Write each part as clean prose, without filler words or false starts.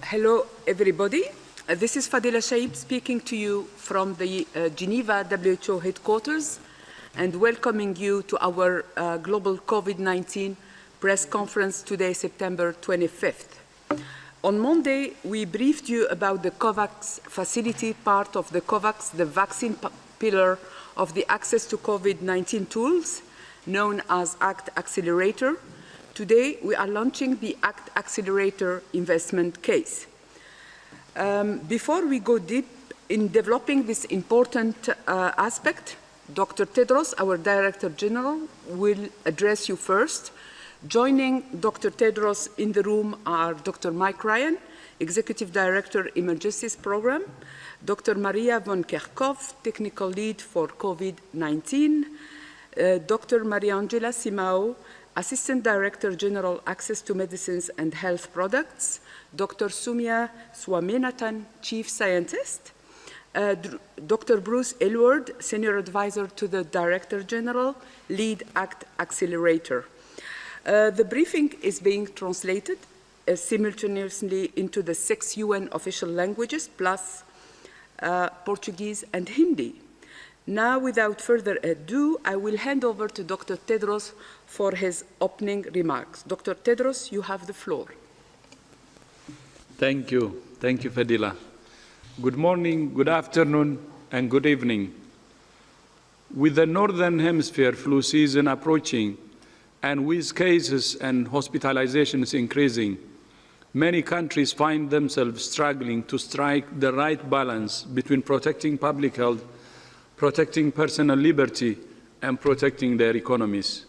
Hello, everybody. This is Fadila Shaib speaking to you from the Geneva WHO headquarters and welcoming you to our global COVID-19 press conference today, September 25th. On Monday, we briefed you about the COVAX facility, part of the COVAX, the vaccine pillar of the access to COVID-19 tools, known as ACT Accelerator. Today, we are launching the ACT Accelerator investment case. Before we go deep in developing this important aspect, Dr. Tedros, our Director General, will address you first. Joining Dr. Tedros in the room are Dr. Mike Ryan, Executive Director, Emergencies Program, Dr. Maria von Kerkhove, Technical Lead for COVID-19, Dr. Mariangela Simao, Assistant Director General, Access to Medicines and Health Products, Dr. Soumya Swaminathan, Chief Scientist, Dr. Bruce Aylward, Senior Advisor to the Director General, Lead ACT Accelerator. The briefing is being translated simultaneously into the 6 UN official languages, plus Portuguese and Hindi. Now, without further ado, I will hand over to Dr. Tedros for his opening remarks. Dr. Tedros, you have the floor. Thank you. Thank you, Fadila. Good morning, good afternoon, and good evening. With the Northern Hemisphere flu season approaching and with cases and hospitalizations increasing, many countries find themselves struggling to strike the right balance between protecting public health, protecting personal liberty, and protecting their economies.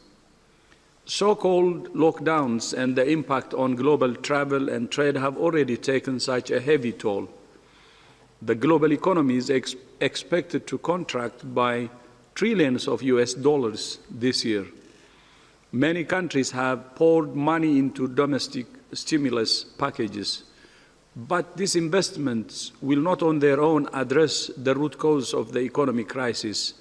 So-called lockdowns and the impact on global travel and trade have already taken such a heavy toll. The global economy is expected to contract by trillions of US dollars this year. Many countries have poured money into domestic stimulus packages, but these investments will not on their own address the root cause of the economic crisis,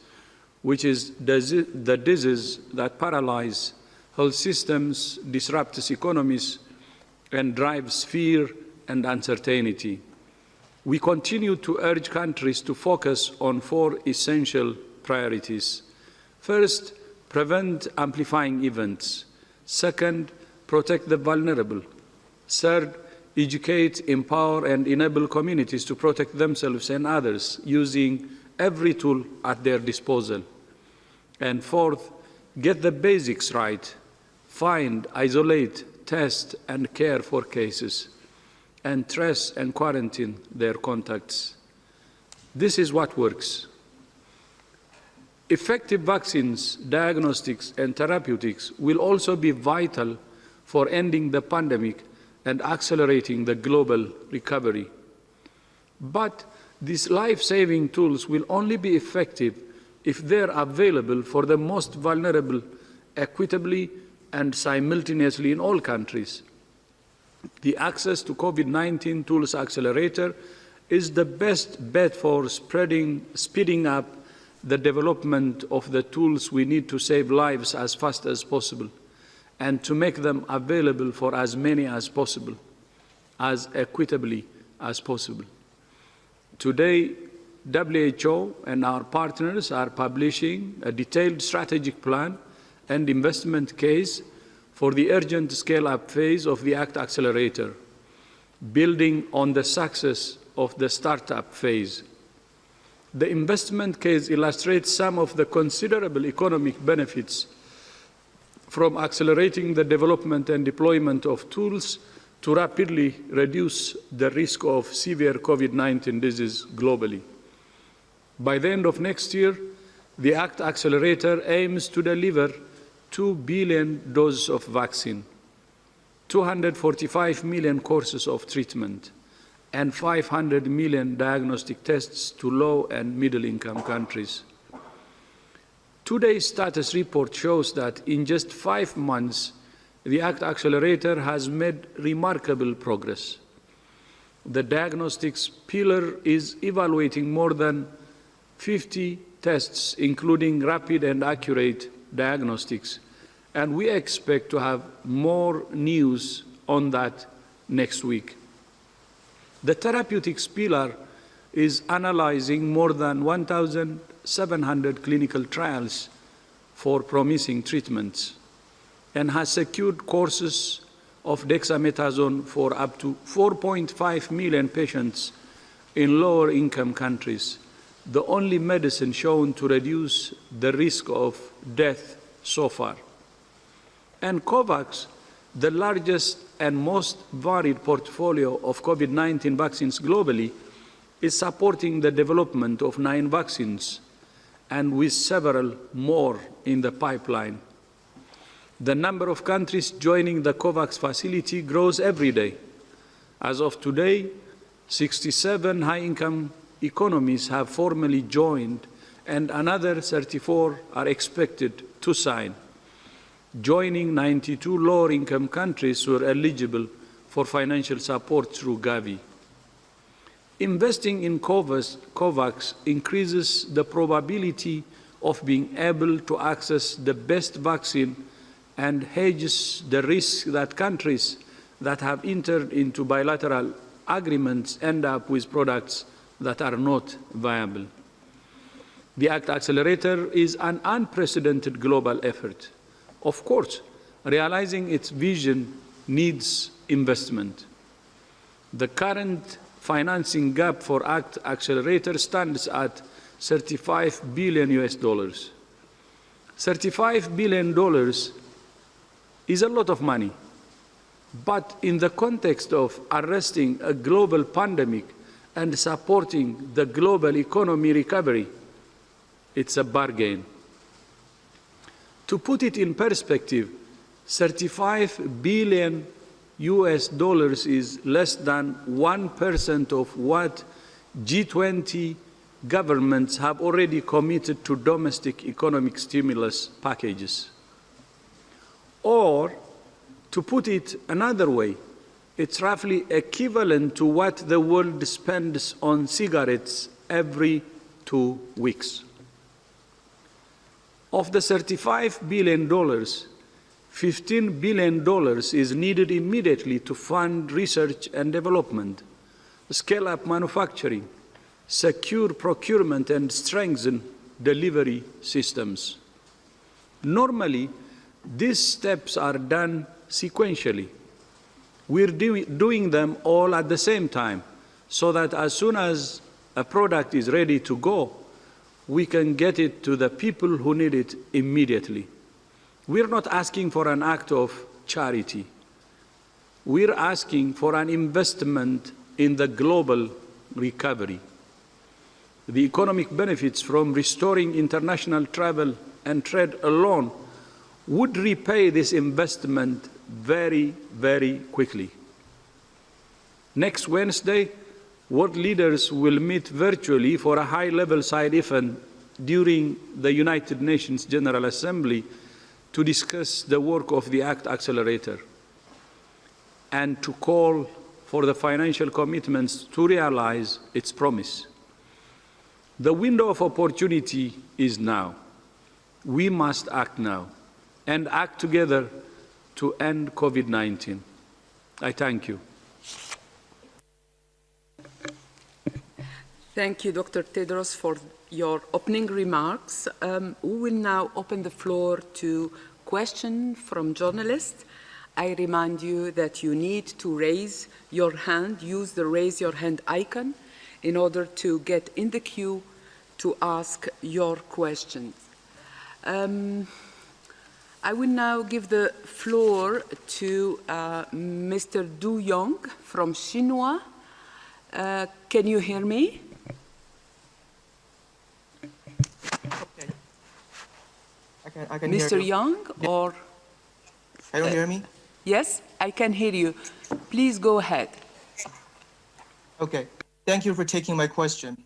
which is the disease that paralyzes health systems, disrupts economies, and drives fear and uncertainty. We continue to urge countries to focus on 4 essential priorities. First, prevent amplifying events. Second, protect the vulnerable. Third, educate, empower, and enable communities to protect themselves and others using every tool at their disposal. And fourth, get the basics right. Find, isolate, test, and care for cases, and trace and quarantine their contacts. This is what works. Effective vaccines, diagnostics, and therapeutics will also be vital for ending the pandemic and accelerating the global recovery. But these life-saving tools will only be effective if they're available for the most vulnerable equitably and simultaneously in all countries. The Access to COVID-19 Tools Accelerator is the best bet for speeding up the development of the tools we need to save lives as fast as possible and to make them available for as many as possible, as equitably as possible. Today, WHO and our partners are publishing a detailed strategic plan and investment case for the urgent scale-up phase of the ACT Accelerator, building on the success of the startup phase. The investment case illustrates some of the considerable economic benefits from accelerating the development and deployment of tools to rapidly reduce the risk of severe COVID-19 disease globally. By the end of next year, the ACT Accelerator aims to deliver 2 billion doses of vaccine, 245 million courses of treatment, and 500 million diagnostic tests to low and middle-income countries. Today's status report shows that in just 5 months, the ACT Accelerator has made remarkable progress. The diagnostics pillar is evaluating more than 50 tests, including rapid and accurate diagnostics, and we expect to have more news on that next week. The therapeutics pillar is analyzing more than 1,700 clinical trials for promising treatments and has secured courses of dexamethasone for up to 4.5 million patients in lower-income countries, the only medicine shown to reduce the risk of death so far. And COVAX, the largest and most varied portfolio of COVID-19 vaccines globally, is supporting the development of 9 vaccines, and with several more in the pipeline. The number of countries joining the COVAX facility grows every day. As of today, 67 high-income economies have formally joined, and another 34 are expected to sign, joining 92 lower-income countries who are eligible for financial support through Gavi. Investing in COVAX increases the probability of being able to access the best vaccine and hedges the risk that countries that have entered into bilateral agreements end up with products that are not viable. The ACT Accelerator is an unprecedented global effort. Of course, realizing its vision needs investment. The current financing gap for ACT Accelerator stands at $35 billion. $35 billion is a lot of money, but in the context of arresting a global pandemic and supporting the global economy recovery, it's a bargain. To put it in perspective, $35 billion is less than 1% of what G20 governments have already committed to domestic economic stimulus packages. Or, to put it another way, it's roughly equivalent to what the world spends on cigarettes every 2 weeks. Of the $35 billion, $15 billion is needed immediately to fund research and development, scale up manufacturing, secure procurement, and strengthen delivery systems. Normally, these steps are done sequentially. We're doing them all at the same time, so that as soon as a product is ready to go, we can get it to the people who need it immediately. We're not asking for an act of charity. We're asking for an investment in the global recovery. The economic benefits from restoring international travel and trade alone would repay this investment very, very quickly. Next Wednesday, world leaders will meet virtually for a high-level side event during the United Nations General Assembly to discuss the work of the ACT Accelerator and to call for the financial commitments to realize its promise. The window of opportunity is now. We must act now and act together to end COVID-19. I thank you. Thank you, Dr. Tedros, for your opening remarks. We will now open the floor to questions from journalists. I remind you that you need to raise your hand, use the raise your hand icon in order to get in the queue to ask your questions. I will now give the floor to Mr. Du Yong from Xinhua. Can you hear me? Okay. I can hear Mr. you. Young, or? Can you hear me? Yes, I can hear you. Please go ahead. Okay. Thank you for taking my question.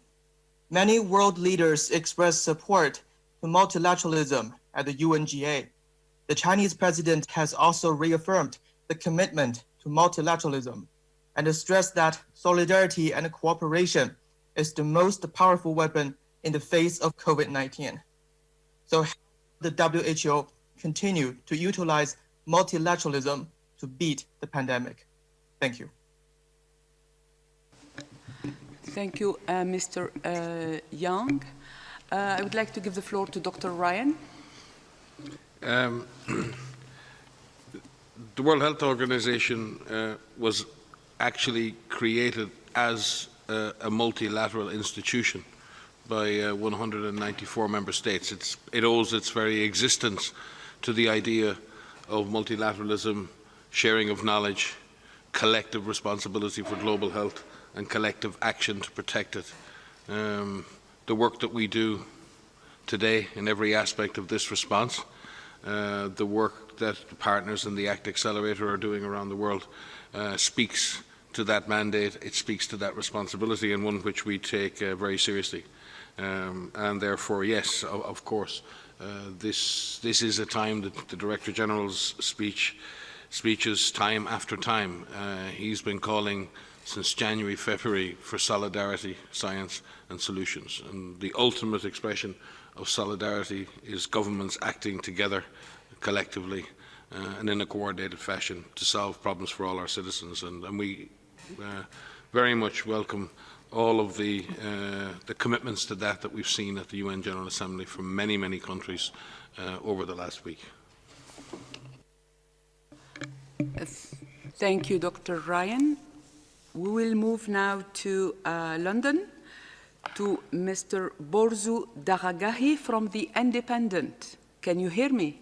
Many world leaders expressed support for multilateralism at the UNGA. The Chinese president has also reaffirmed the commitment to multilateralism and stressed that solidarity and cooperation is the most powerful weapon in the face of COVID-19. So how will the WHO continue to utilize multilateralism to beat the pandemic? Thank you. Thank you, Mr. Young. I would like to give the floor to Dr. Ryan. The World Health Organization was actually created as a multilateral institution by 194 member states. It owes its very existence to the idea of multilateralism, sharing of knowledge, collective responsibility for global health, and collective action to protect it. The work that we do today in every aspect of this response, the work that the partners in the ACT Accelerator are doing around the world speaks to that mandate, it speaks to that responsibility, and one which we take very seriously. And therefore, yes, of course, this is a time that the Director General's speeches time after time. He's been calling since January, February for solidarity, science and solutions. And the ultimate expression of solidarity is governments acting together collectively and in a coordinated fashion to solve problems for all our citizens. And we very much welcome all of the commitments to that we've seen at the UN General Assembly from many, many countries over the last week. Thank you, Dr. Ryan. We will move now to London, to Mr. Borzu Daragahi from The Independent. Can you hear me?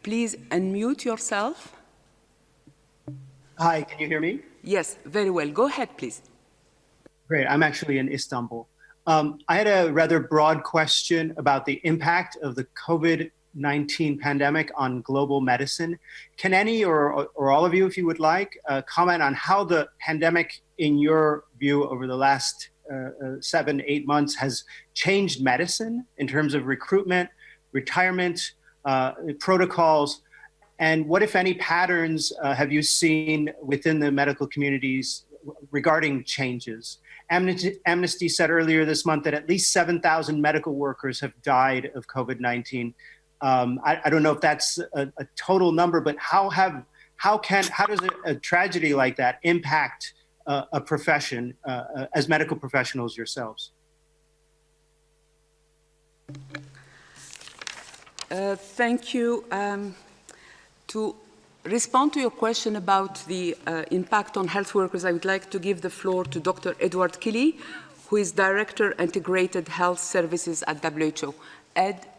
Please unmute yourself. Hi, can you hear me? Yes, very well. Go ahead, please. Great, I'm actually in Istanbul. I had a rather broad question about the impact of the COVID-19 pandemic on global medicine. Can any or all of you, if you would like, comment on how the pandemic, in your view, over the last 7-8 months has changed medicine in terms of recruitment, retirement, protocols, and what, if any, patterns have you seen within the medical communities regarding changes? Amnesty said earlier this month that at least 7,000 medical workers have died of COVID-19. I don't know if that's a total number, but how does a tragedy like that impact a profession as medical professionals yourselves? Thank you. To respond to your question about the impact on health workers, I would like to give the floor to Dr. Edward Kelly, who is Director, Integrated Health Services at WHO.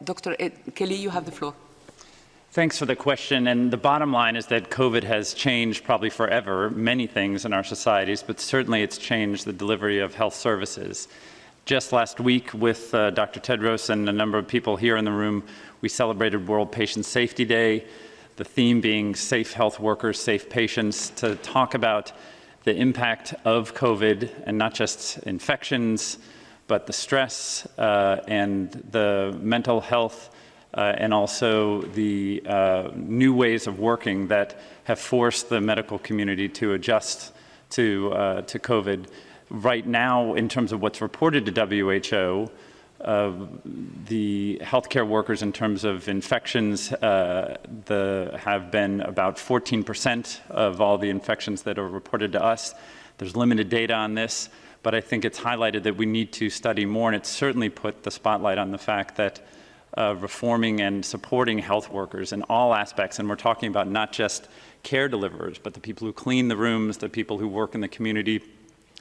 Dr. Kelly, you have the floor. Thanks for the question. And the bottom line is that COVID has changed probably forever many things in our societies, but certainly it's changed the delivery of health services. Just last week with Dr. Tedros and a number of people here in the room, we celebrated World Patient Safety Day, the theme being safe health workers, safe patients, to talk about the impact of COVID and not just infections, but the stress and the mental health and also the new ways of working that have forced the medical community to adjust to COVID. Right now, in terms of what's reported to WHO, the healthcare workers in terms of infections have been about 14% of all the infections that are reported to us. There's limited data on this, but I think it's highlighted that we need to study more, and it's certainly put the spotlight on the fact that reforming and supporting health workers in all aspects, and we're talking about not just care deliverers, but the people who clean the rooms, the people who work in the community,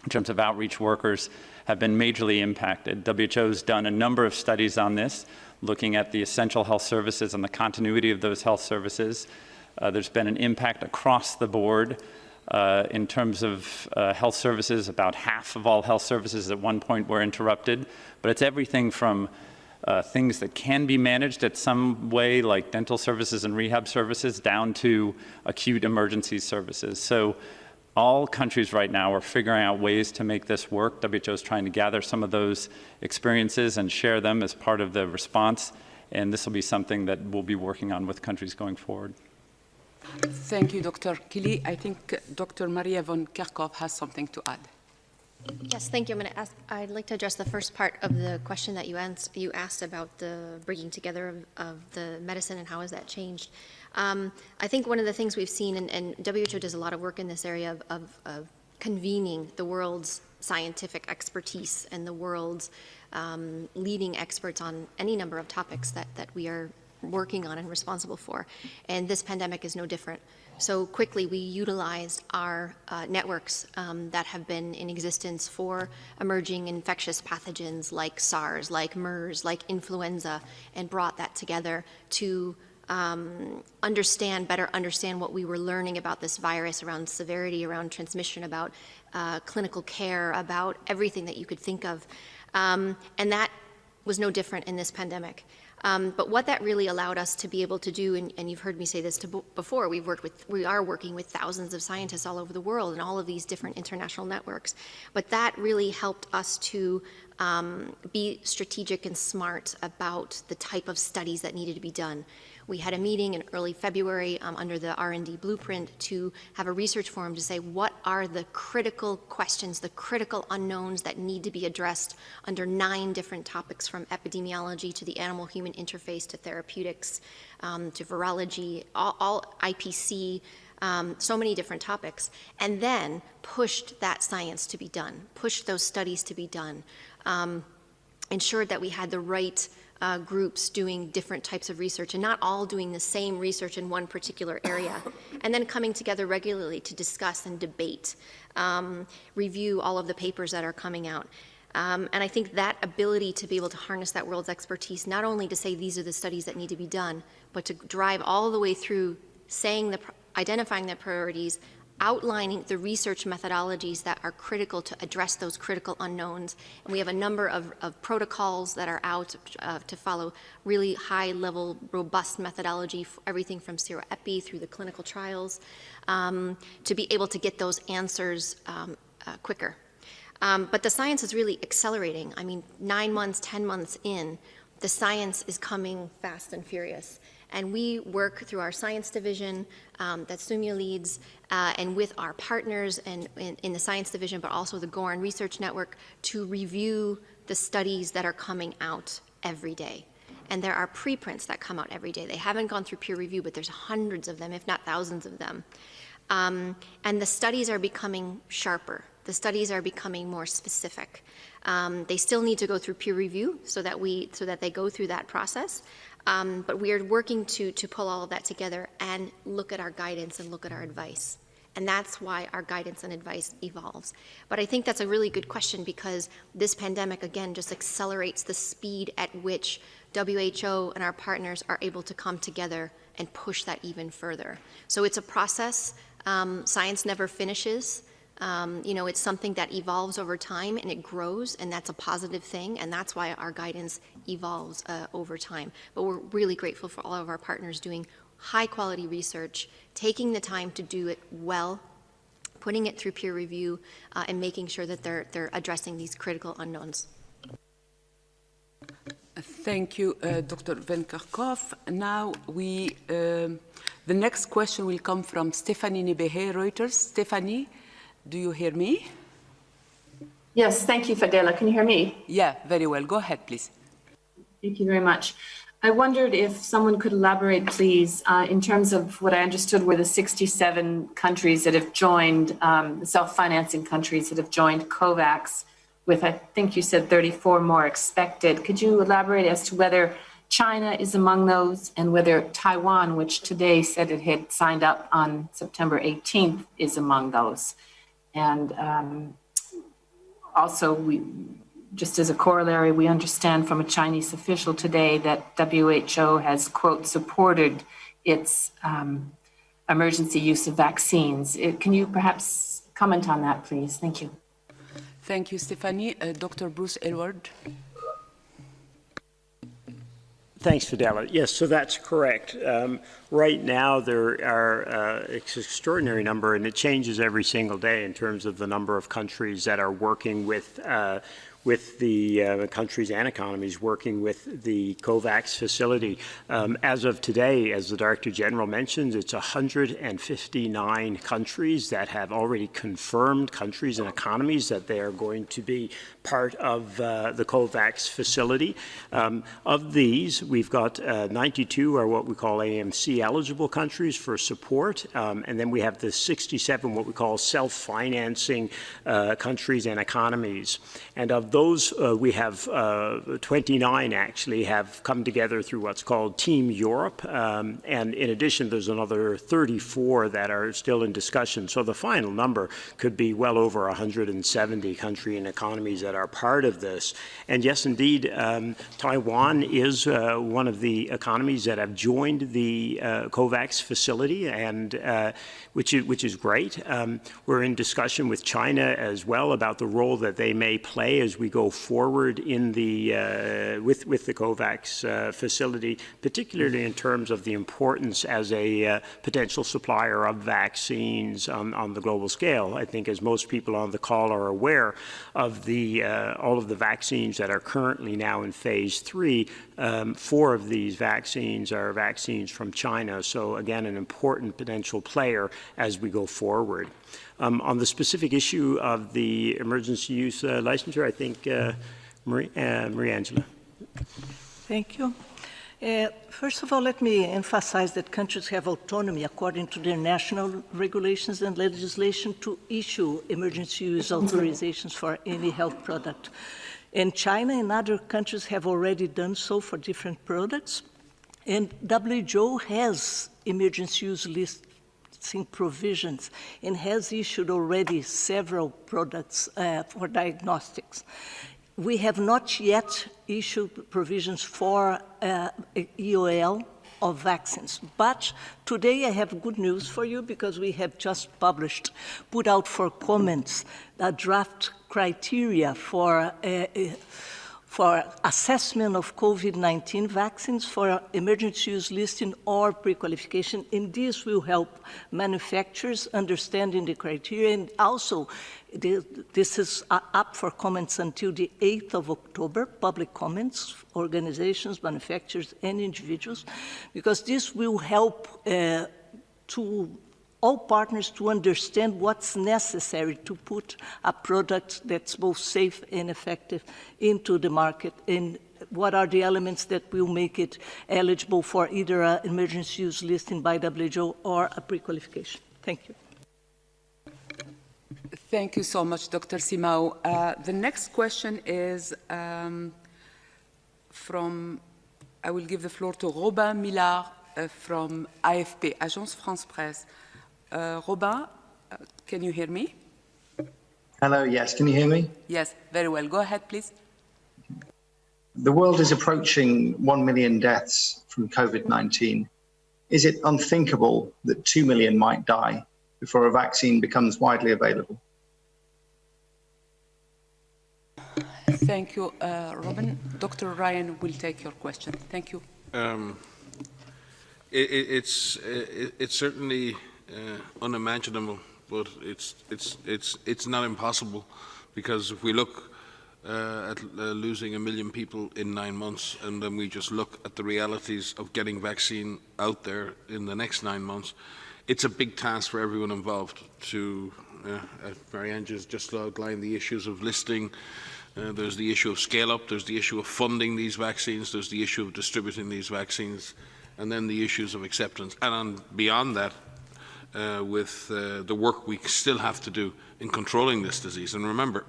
in terms of outreach workers, have been majorly impacted. WHO's done a number of studies on this, looking at the essential health services and the continuity of those health services. There's been an impact across the board in terms of health services. About half of all health services at one point were interrupted, but it's everything from things that can be managed at some way, like dental services and rehab services, down to acute emergency services. So all countries right now are figuring out ways to make this work. WHO is trying to gather some of those experiences and share them as part of the response, and this will be something that we'll be working on with countries going forward. Thank you, Dr. Kelly. I think Dr. Maria von Kerkhove has something to add. Yes, thank you. I'd like to address the first part of the question that you asked about the bringing together of the medicine and how has that changed. I think one of the things we've seen, and WHO does a lot of work in this area of convening the world's scientific expertise and the world's leading experts on any number of topics that we are working on and responsible for. And this pandemic is no different. So quickly, we utilized our networks that have been in existence for emerging infectious pathogens like SARS, like MERS, like influenza, and brought that together to better understand what we were learning about this virus, around severity, around transmission, about clinical care, about everything that you could think of. And that was no different in this pandemic. But what that really allowed us to be able to do, and you've heard me say this before, we are working with thousands of scientists all over the world and all of these different international networks. But that really helped us to be strategic and smart about the type of studies that needed to be done. We had a meeting in early February under the R&D blueprint to have a research forum to say what are the critical questions, the critical unknowns that need to be addressed under 9 different topics, from epidemiology to the animal-human interface to therapeutics to virology, all IPC, so many different topics, and then pushed that science to be done, pushed those studies to be done, ensured that we had the right groups doing different types of research and not all doing the same research in one particular area, and then coming together regularly to discuss and debate, review all of the papers that are coming out. And I think that ability to be able to harness that world's expertise, not only to say these are the studies that need to be done, but to drive all the way through identifying the priorities, outlining the research methodologies that are critical to address those critical unknowns. And we have a number of protocols that are out to follow really high-level, robust methodology, for everything from seroepi through the clinical trials, to be able to get those answers quicker. But the science is really accelerating. I mean, 9 months, 10 months in, the science is coming fast and furious. And we work through our science division that Soumya leads, and with our partners and in the science division, but also the Goran Research Network, to review the studies that are coming out every day. And there are preprints that come out every day. They haven't gone through peer review, but there's hundreds of them, if not thousands of them. And the studies are becoming sharper. The studies are becoming more specific. They still need to go through peer review so that they go through that process. But we are working to pull all of that together and look at our guidance and look at our advice. And that's why our guidance and advice evolves. But I think that's a really good question, because this pandemic, again, just accelerates the speed at which WHO and our partners are able to come together and push that even further. So it's a process. Science never finishes. It's something that evolves over time and it grows, and that's a positive thing, and that's why our guidance evolves over time. But we're really grateful for all of our partners doing high-quality research, taking the time to do it well, putting it through peer review, and making sure that they're addressing these critical unknowns. Thank you, Dr. Van Kerkhove. Now the next question will come from Stephanie Nebehe, Reuters. Stephanie, do you hear me? Yes, thank you, Fadela. Can you hear me? Yeah, very well. Go ahead, please. Thank you very much. I wondered if someone could elaborate, please, in terms of what I understood were the 67 countries that have joined, the self-financing countries that have joined COVAX, with, I think you said 34 more expected. Could you elaborate as to whether China is among those and whether Taiwan, which today said it had signed up on September 18th, is among those? And also, just as a corollary, we understand from a Chinese official today that WHO has, quote, supported its emergency use of vaccines. Can you perhaps comment on that, please? Thank you. Thank you, Stephanie. Dr. Bruce Aylward. Thanks, Fadela. Yes, so that's correct. Right now, there are an extraordinary number, and it changes every single day in terms of the number of countries that are working with with the countries and economies working with the COVAX facility. As of today, as the Director General mentions, it's 159 countries that have already confirmed, countries and economies, that they are going to be part of the COVAX facility. Of these, we've got 92 are what we call AMC eligible countries for support, and then we have the 67 what we call self-financing countries and economies. And of those, we have 29 actually have come together through what's called Team Europe, and in addition there's another 34 that are still in discussion. So the final number could be well over 170 countries and economies that are part of this. And yes, indeed, Taiwan is one of the economies that have joined the COVAX facility, and which is great. We're in discussion with China as well about the role that they may play as we go forward in the with the COVAX facility, particularly in terms of the importance as a potential supplier of vaccines on the global scale. I think, as most people on the call are aware of the all of the vaccines that are currently now in phase 3, 4 of these vaccines are vaccines from China. So again, an important potential player as we go forward. On the specific issue of the emergency use licensure, I think Marie-Angela. Thank you. First of all, let me emphasize that countries have autonomy according to their national regulations and legislation to issue emergency use authorizations for any health product. And China and other countries have already done so for different products. And WHO has emergency use listing provisions and has issued already several products for diagnostics. We have not yet issued provisions for EOL of vaccines. But today I have good news for you, because we have just put out for comments a draft criteria for assessment of COVID-19 vaccines for emergency use listing or pre-qualification, and this will help manufacturers understanding the criteria, and also this is up for comments until the 8th of October, public comments, organizations, manufacturers, and individuals, because this will help to all partners to understand what's necessary to put a product that's both safe and effective into the market, and what are the elements that will make it eligible for either an emergency use listing by WHO or a pre-qualification. Thank you. Thank you so much, Dr. Simao. The next question is from, I will give the floor to Robin Millard from AFP, Agence France Presse. Robin, can you hear me? Hello, yes. Can you hear me? Yes, very well. Go ahead, please. The world is approaching 1 million deaths from COVID-19. Is it unthinkable that 2 million might die before a vaccine becomes widely available? Thank you, Robin. Dr. Ryan will take your question. Thank you. It's certainly unimaginable, but it's not impossible, because if we look at losing 1 million people in 9 months, and then we just look at the realities of getting vaccine out there in the next 9 months, it's a big task for everyone involved to, as Marie-Angela just outlined, the issues of listing. There's the issue of scale-up, there's the issue of funding these vaccines, there's the issue of distributing these vaccines, and then the issues of acceptance. And beyond that, with the work we still have to do in controlling this disease. And remember,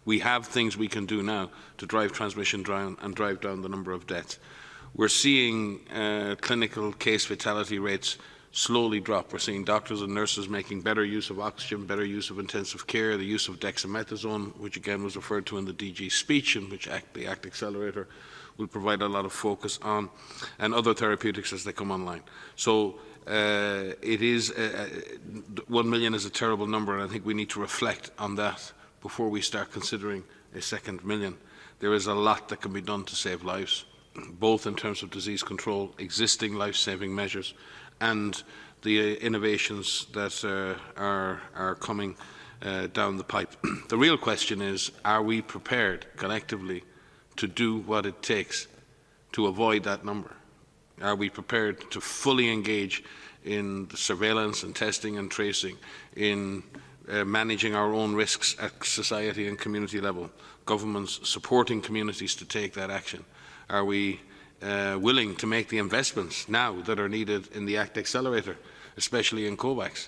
we have things we can do now to drive transmission down and drive down the number of deaths. We're seeing clinical case fatality rates slowly drop. We're seeing doctors and nurses making better use of oxygen, better use of intensive care, the use of dexamethasone, which again was referred to in the DG speech, and which the ACT Accelerator will provide a lot of focus on, and other therapeutics as they come online. So it is 1 million is a terrible number, and I think we need to reflect on that before we start considering a second million. There is a lot that can be done to save lives, both in terms of disease control, existing life-saving measures, and the innovations that are coming down the pipe. The real question is, are we prepared collectively to do what it takes to avoid that number? Are we prepared to fully engage in the surveillance and testing and tracing, in managing our own risks at society and community level, governments supporting communities to take that action? Are we willing to make the investments now that are needed in the ACT Accelerator, especially in COVAX?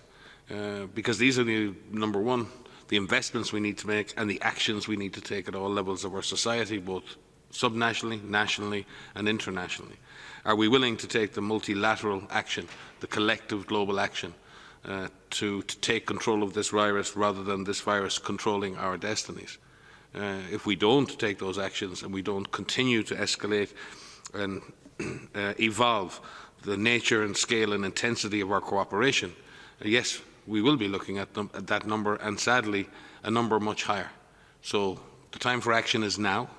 Because these are number one, the investments we need to make and the actions we need to take at all levels of our society, both subnationally, nationally and internationally. Are we willing to take the multilateral action, the collective global action, to take control of this virus rather than this virus controlling our destinies? If we don't take those actions and we don't continue to escalate and evolve the nature and scale and intensity of our cooperation, yes, we will be looking at that number, and sadly, a number much higher. So the time for action is now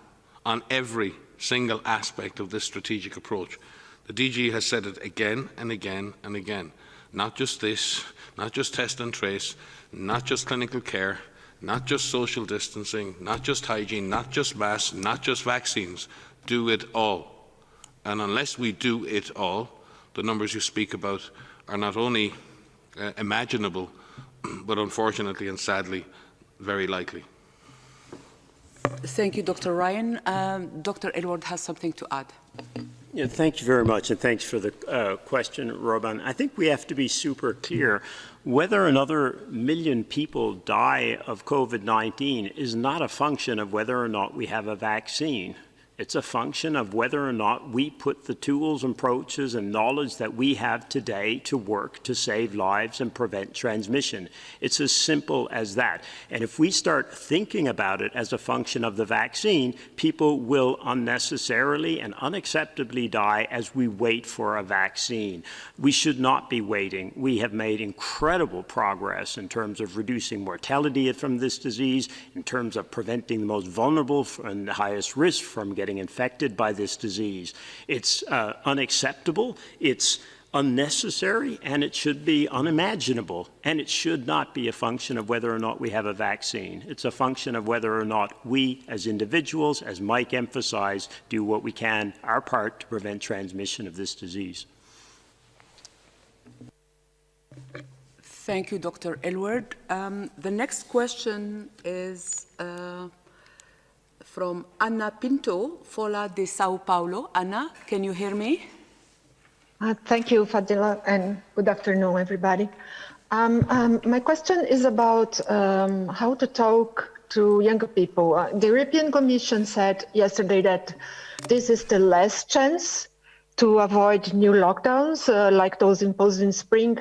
on every single aspect of this strategic approach. The DG has said it again and again and again. Not just this, not just test and trace, not just clinical care, not just social distancing, not just hygiene, not just masks, not just vaccines. Do it all. And unless we do it all, the numbers you speak about are not only imaginable, but unfortunately and sadly, very likely. Thank you, Dr. Ryan. Dr. Aylward has something to add. Yeah, thank you very much, and thanks for the question, Robin. I think we have to be super clear. Whether another million people die of COVID-19 is not a function of whether or not we have a vaccine. It's a function of whether or not we put the tools, approaches, and knowledge that we have today to work to save lives and prevent transmission. It's as simple as that. And if we start thinking about it as a function of the vaccine, people will unnecessarily and unacceptably die as we wait for a vaccine. We should not be waiting. We have made incredible progress in terms of reducing mortality from this disease, in terms of preventing the most vulnerable and the highest risk from getting infected by this disease. It's unacceptable, it's unnecessary, and it should be unimaginable. And it should not be a function of whether or not we have a vaccine. It's a function of whether or not we, as individuals, as Mike emphasized, do what we can, our part, to prevent transmission of this disease. Thank you, Dr. Aylward. The next question is from Ana Pinto, Folha de Sao Paulo. Ana, can you hear me? Thank you, Fadila, and good afternoon, everybody. My question is about how to talk to younger people. The European Commission said yesterday that this is the last chance to avoid new lockdowns like those imposed in spring,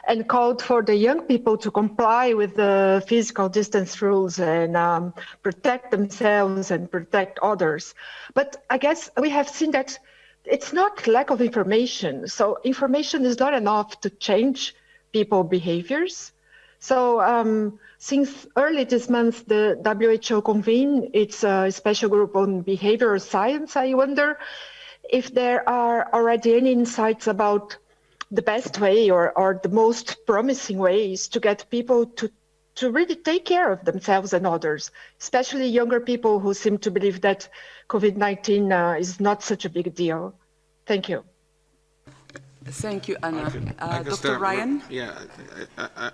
and called for the young people to comply with the physical distance rules and protect themselves and protect others. But I guess we have seen that it's not lack of information. So information is not enough to change people's behaviors. So since early this month, the WHO convened its special group on behavioral science. I wonder if there are already any insights about the best way or the most promising ways to get people to really take care of themselves and others, especially younger people who seem to believe that COVID-19 is not such a big deal. Thank you. Thank you, Anna. Dr. start, Ryan? Yeah,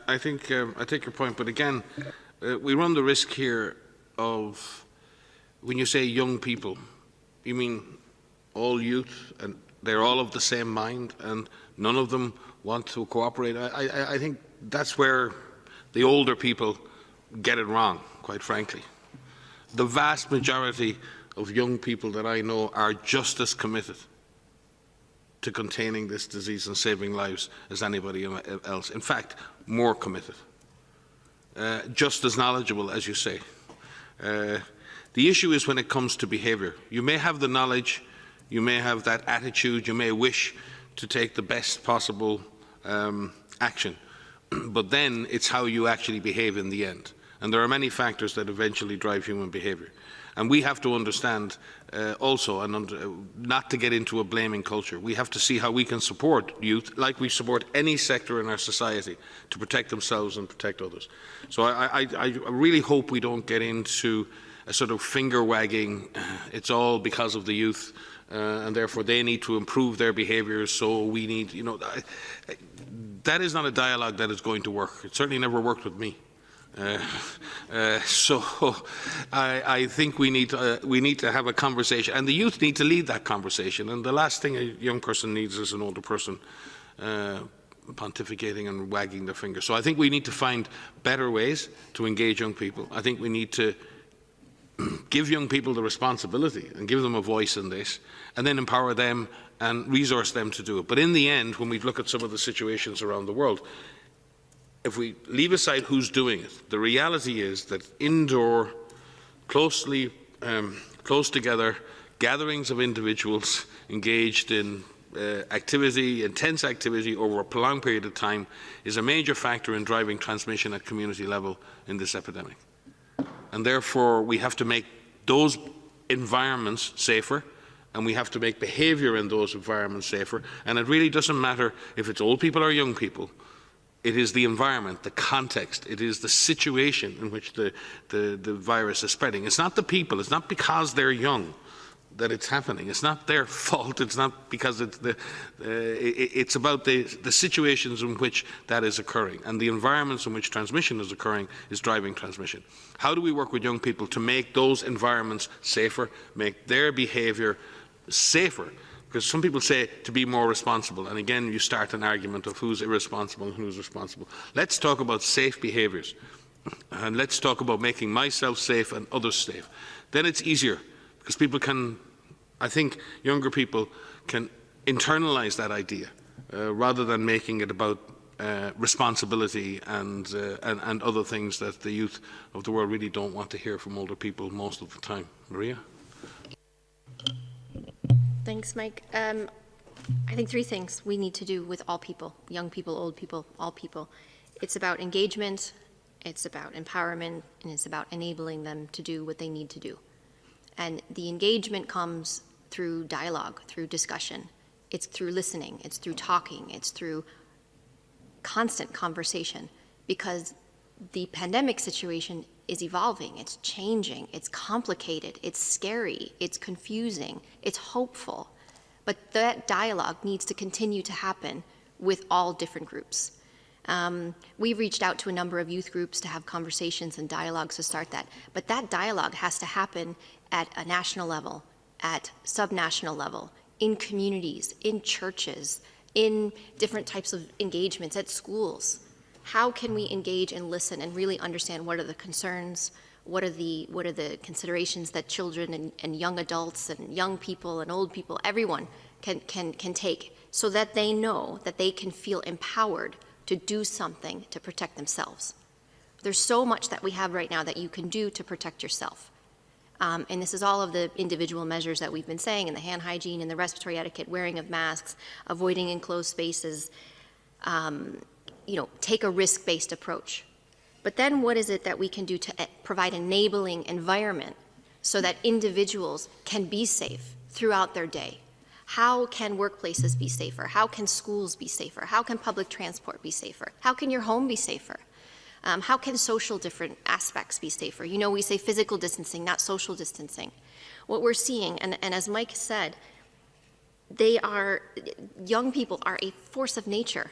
I think I take your point, but again, we run the risk here of, when you say young people, you mean all youth, and they're all of the same mind, and none of them want to cooperate. I think that's where the older people get it wrong, quite frankly. The vast majority of young people that I know are just as committed to containing this disease and saving lives as anybody else. In fact, more committed. Just as knowledgeable, as you say. The issue is when it comes to behaviour. You may have the knowledge, you may have that attitude, you may wish to take the best possible action, but then it's how you actually behave in the end. And there are many factors that eventually drive human behaviour. And we have to understand also, and not to get into a blaming culture, we have to see how we can support youth, like we support any sector in our society, to protect themselves and protect others. So I really hope we don't get into a sort of finger wagging, it's all because of the youth, and therefore they need to improve their behaviours, so we need, you know, that is not a dialogue that is going to work. It certainly never worked with me. So I think we need to have a conversation, and the youth need to lead that conversation. And the last thing a young person needs is an older person pontificating and wagging their finger. So I think we need to find better ways to engage young people. I think we need to give young people the responsibility and give them a voice in this, and then empower them and resource them to do it. But in the end, when we look at some of the situations around the world, if we leave aside who's doing it, the reality is that indoor, close together gatherings of individuals engaged in intense activity over a prolonged period of time is a major factor in driving transmission at community level in this epidemic. And therefore, we have to make those environments safer, and we have to make behaviour in those environments safer. And it really doesn't matter if it's old people or young people. It is the environment, the context, it is the situation in which the virus is spreading. It's not the people, it's not because they're young that it's happening. It's not their fault, it's not because it's about the situations in which that is occurring, and the environments in which transmission is occurring is driving transmission. How do we work with young people to make those environments safer, make their behaviour safer? Because some people say to be more responsible, and again you start an argument of who's irresponsible and who's responsible. Let's talk about safe behaviours, and let's talk about making myself safe and others safe. Then it's easier, because people can, I think younger people can internalise that idea rather than making it about responsibility and other things that the youth of the world really don't want to hear from older people most of the time. Maria? Thanks, Mike. I think three things we need to do with all people, young people, old people, all people. It's about engagement, it's about empowerment, and it's about enabling them to do what they need to do. And the engagement comes through dialogue, through discussion. It's through listening, it's through talking, it's through constant conversation, because the pandemic situation is evolving, it's changing, it's complicated, it's scary, it's confusing, it's hopeful. But that dialogue needs to continue to happen with all different groups. We've reached out to a number of youth groups to have conversations and dialogues to start that. But that dialogue has to happen at a national level, at subnational level, in communities, in churches, in different types of engagements, at schools. How can we engage and listen and really understand what are the concerns, what are the considerations that children and young adults and young people and old people, everyone can take, so that they know that they can feel empowered to do something to protect themselves. There's so much that we have right now that you can do to protect yourself. And this is all of the individual measures that we've been saying, and the hand hygiene and the respiratory etiquette, wearing of masks, avoiding enclosed spaces, take a risk-based approach. But then what is it that we can do to provide enabling environment so that individuals can be safe throughout their day? How can workplaces be safer? How can schools be safer? How can public transport be safer? How can your home be safer? How can social different aspects be safer? You know, we say physical distancing, not social distancing. What we're seeing, and as Mike said, young people are a force of nature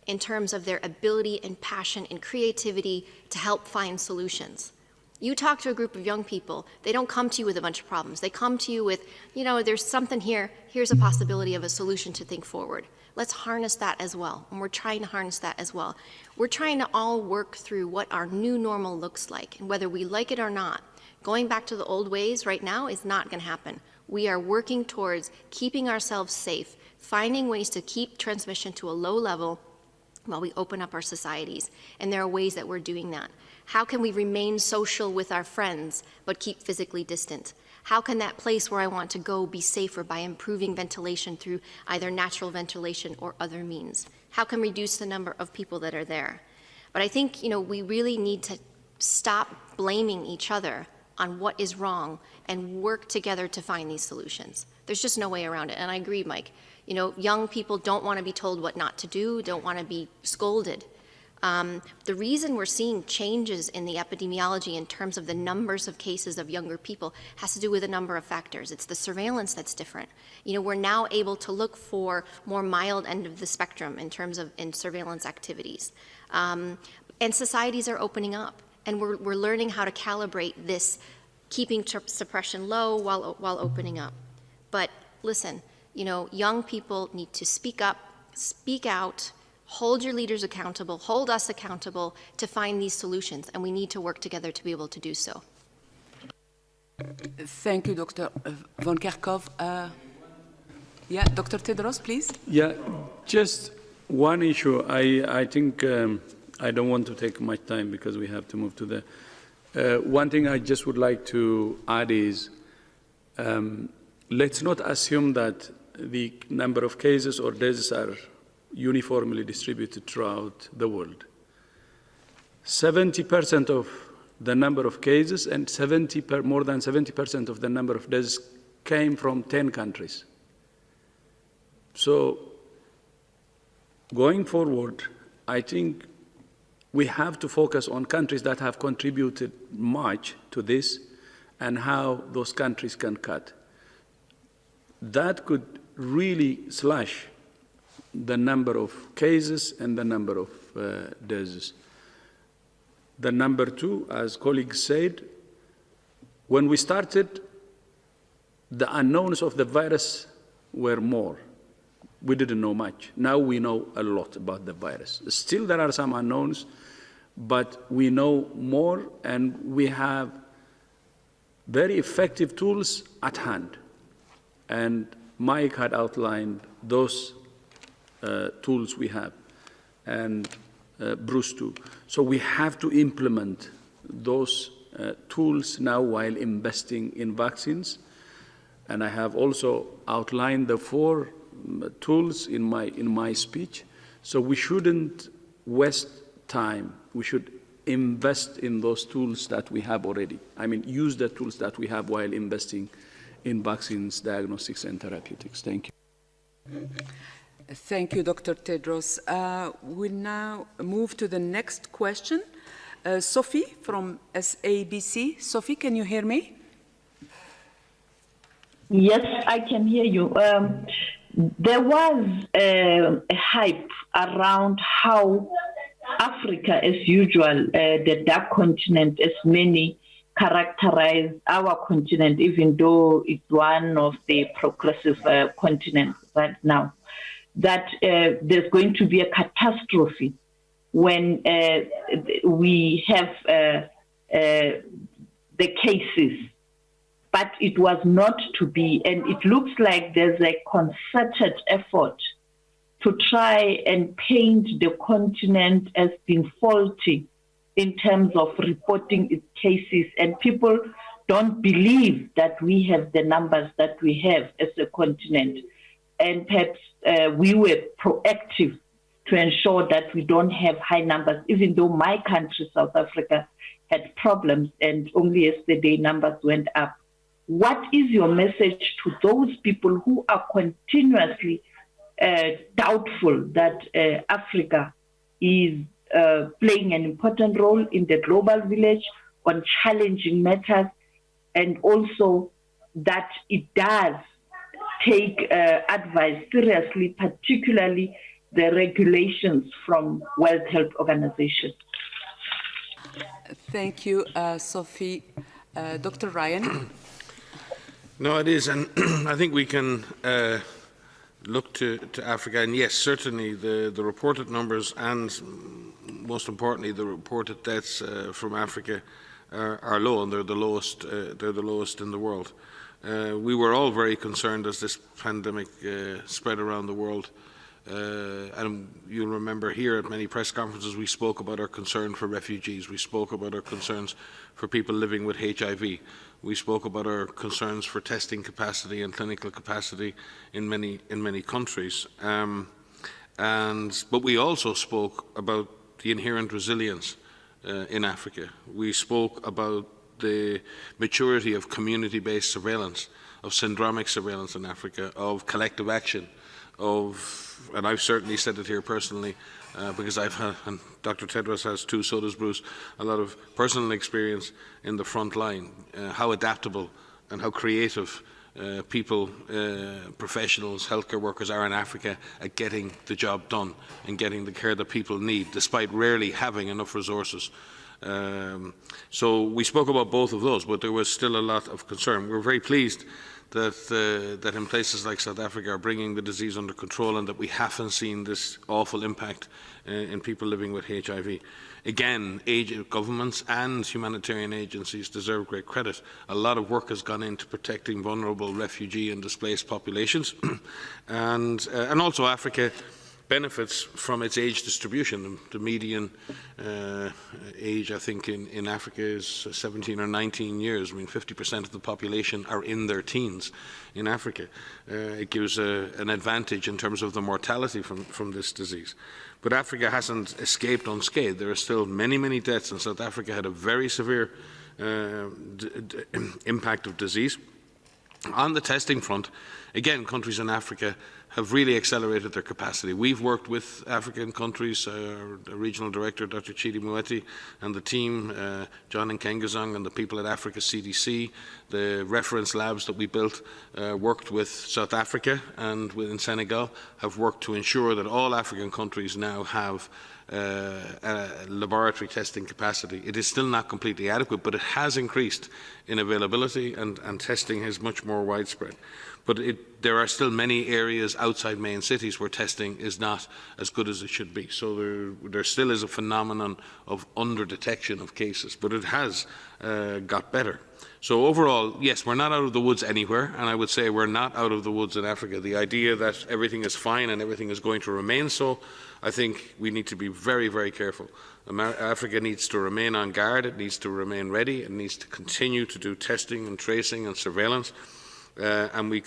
in terms of their ability and passion and creativity to help find solutions. You talk to a group of young people, they don't come to you with a bunch of problems. They come to you with, there's something here, here's a possibility of a solution to think forward. Let's harness that as well, and we're trying to harness that as well. We're trying to all work through what our new normal looks like, and whether we like it or not. Going back to the old ways right now is not going to happen. We are working towards keeping ourselves safe, finding ways to keep transmission to a low level while we open up our societies, and there are ways that we're doing that. How can we remain social with our friends but keep physically distant? How can that place where I want to go be safer by improving ventilation through either natural ventilation or other means? How can we reduce the number of people that are there? But I think, we really need to stop blaming each other on what is wrong and work together to find these solutions. There's just no way around it. And I agree, Mike. You know, young people don't want to be told what not to do, don't want to be scolded. The reason we're seeing changes in the epidemiology in terms of the numbers of cases of younger people has to do with a number of factors. It's the surveillance that's different. You know, we're now able to look for more mild end of the spectrum in terms of surveillance activities. And societies are opening up, and we're learning how to calibrate this, keeping suppression low while opening up. But listen, you know, young people need to speak up, speak out, hold your leaders accountable, hold us accountable to find these solutions, and we need to work together to be able to do so. Thank you, Dr. Von Kerkhove. Yeah, Dr. Tedros, please. Yeah, just one issue. I think I don't want to take much time because we have to move to the. One thing I just would like to add is let's not assume that the number of cases or deaths are uniformly distributed throughout the world. 70% of the number of cases and more than 70% of the number of deaths came from 10 countries. So going forward, I think we have to focus on countries that have contributed much to this and how those countries can cut. That could really slash the number of cases and the number of deaths. The number two, as colleagues said, when we started, the unknowns of the virus were more. We didn't know much. Now we know a lot about the virus. Still there are some unknowns, but we know more and we have very effective tools at hand. And Mike had outlined those tools we have, and Bruce too. So we have to implement those tools now while investing in vaccines. And I have also outlined the 4 tools in my speech. So we shouldn't waste time. We should invest in those tools that we have already. I mean, use the tools that we have while investing in vaccines, diagnostics, and therapeutics. Thank you. Thank you, Dr. Tedros. We'll now move to the next question. Sophie from SABC. Sophie, can you hear me? Yes, I can hear you. There was a hype around how Africa, as usual, the dark continent, as many characterize our continent, even though it's one of the progressive continents right now, that there's going to be a catastrophe when we have the cases. But it was not to be, and it looks like there's a concerted effort to try and paint the continent as being faulty in terms of reporting its cases, and people don't believe that we have the numbers that we have as a continent. And perhaps we were proactive to ensure that we don't have high numbers, even though my country, South Africa, had problems, and only yesterday numbers went up. What is your message to those people who are continuously doubtful that Africa is playing an important role in the global village on challenging matters, and also that it does take advice seriously, particularly the regulations from World Health Organization? Thank you, Sophie. Dr. Ryan? No, it is, and I think we can look to Africa, and yes, certainly the reported numbers and, most importantly, the reported deaths from Africa are low, and they're the lowest in the world. We were all very concerned as this pandemic spread around the world, and you'll remember here at many press conferences we spoke about our concern for refugees, we spoke about our concerns for people living with HIV. We spoke about our concerns for testing capacity and clinical capacity in many countries, but we also spoke about the inherent resilience in Africa. We spoke about the maturity of community-based surveillance, of syndromic surveillance in Africa, of collective action, and I've certainly said it here personally, because I've had, and Dr. Tedros has too, so does Bruce, a lot of personal experience in the front line, how adaptable and how creative people, professionals, healthcare workers are in Africa at getting the job done and getting the care that people need, despite rarely having enough resources. So we spoke about both of those, but there was still a lot of concern. We're very pleased that in places like South Africa are bringing the disease under control and that we haven't seen this awful impact in people living with HIV. Again, governments and humanitarian agencies deserve great credit. A lot of work has gone into protecting vulnerable refugee and displaced populations. and also Africa benefits from its age distribution. The median age, I think, in Africa is 17 or 19 years. I mean, 50% of the population are in their teens in Africa. It gives an advantage in terms of the mortality from this disease. But Africa hasn't escaped unscathed. There are still many, many deaths, and South Africa had a very severe impact of disease. On the testing front, again, countries in Africa have really accelerated their capacity. We've worked with African countries, the regional director, Dr. Chidi Moeti, and the team, John Nkengazong and the people at Africa CDC, the reference labs that we built, worked with South Africa and within Senegal, have worked to ensure that all African countries now have laboratory testing capacity. It is still not completely adequate, but it has increased in availability and testing is much more widespread. But there are still many areas outside main cities where testing is not as good as it should be. So there still is a phenomenon of under-detection of cases, but it has got better. So overall, yes, we're not out of the woods anywhere, and I would say we're not out of the woods in Africa. The idea that everything is fine and everything is going to remain so, I think we need to be very, very careful. Africa needs to remain on guard, it needs to remain ready, it needs to continue to do testing and tracing and surveillance, and we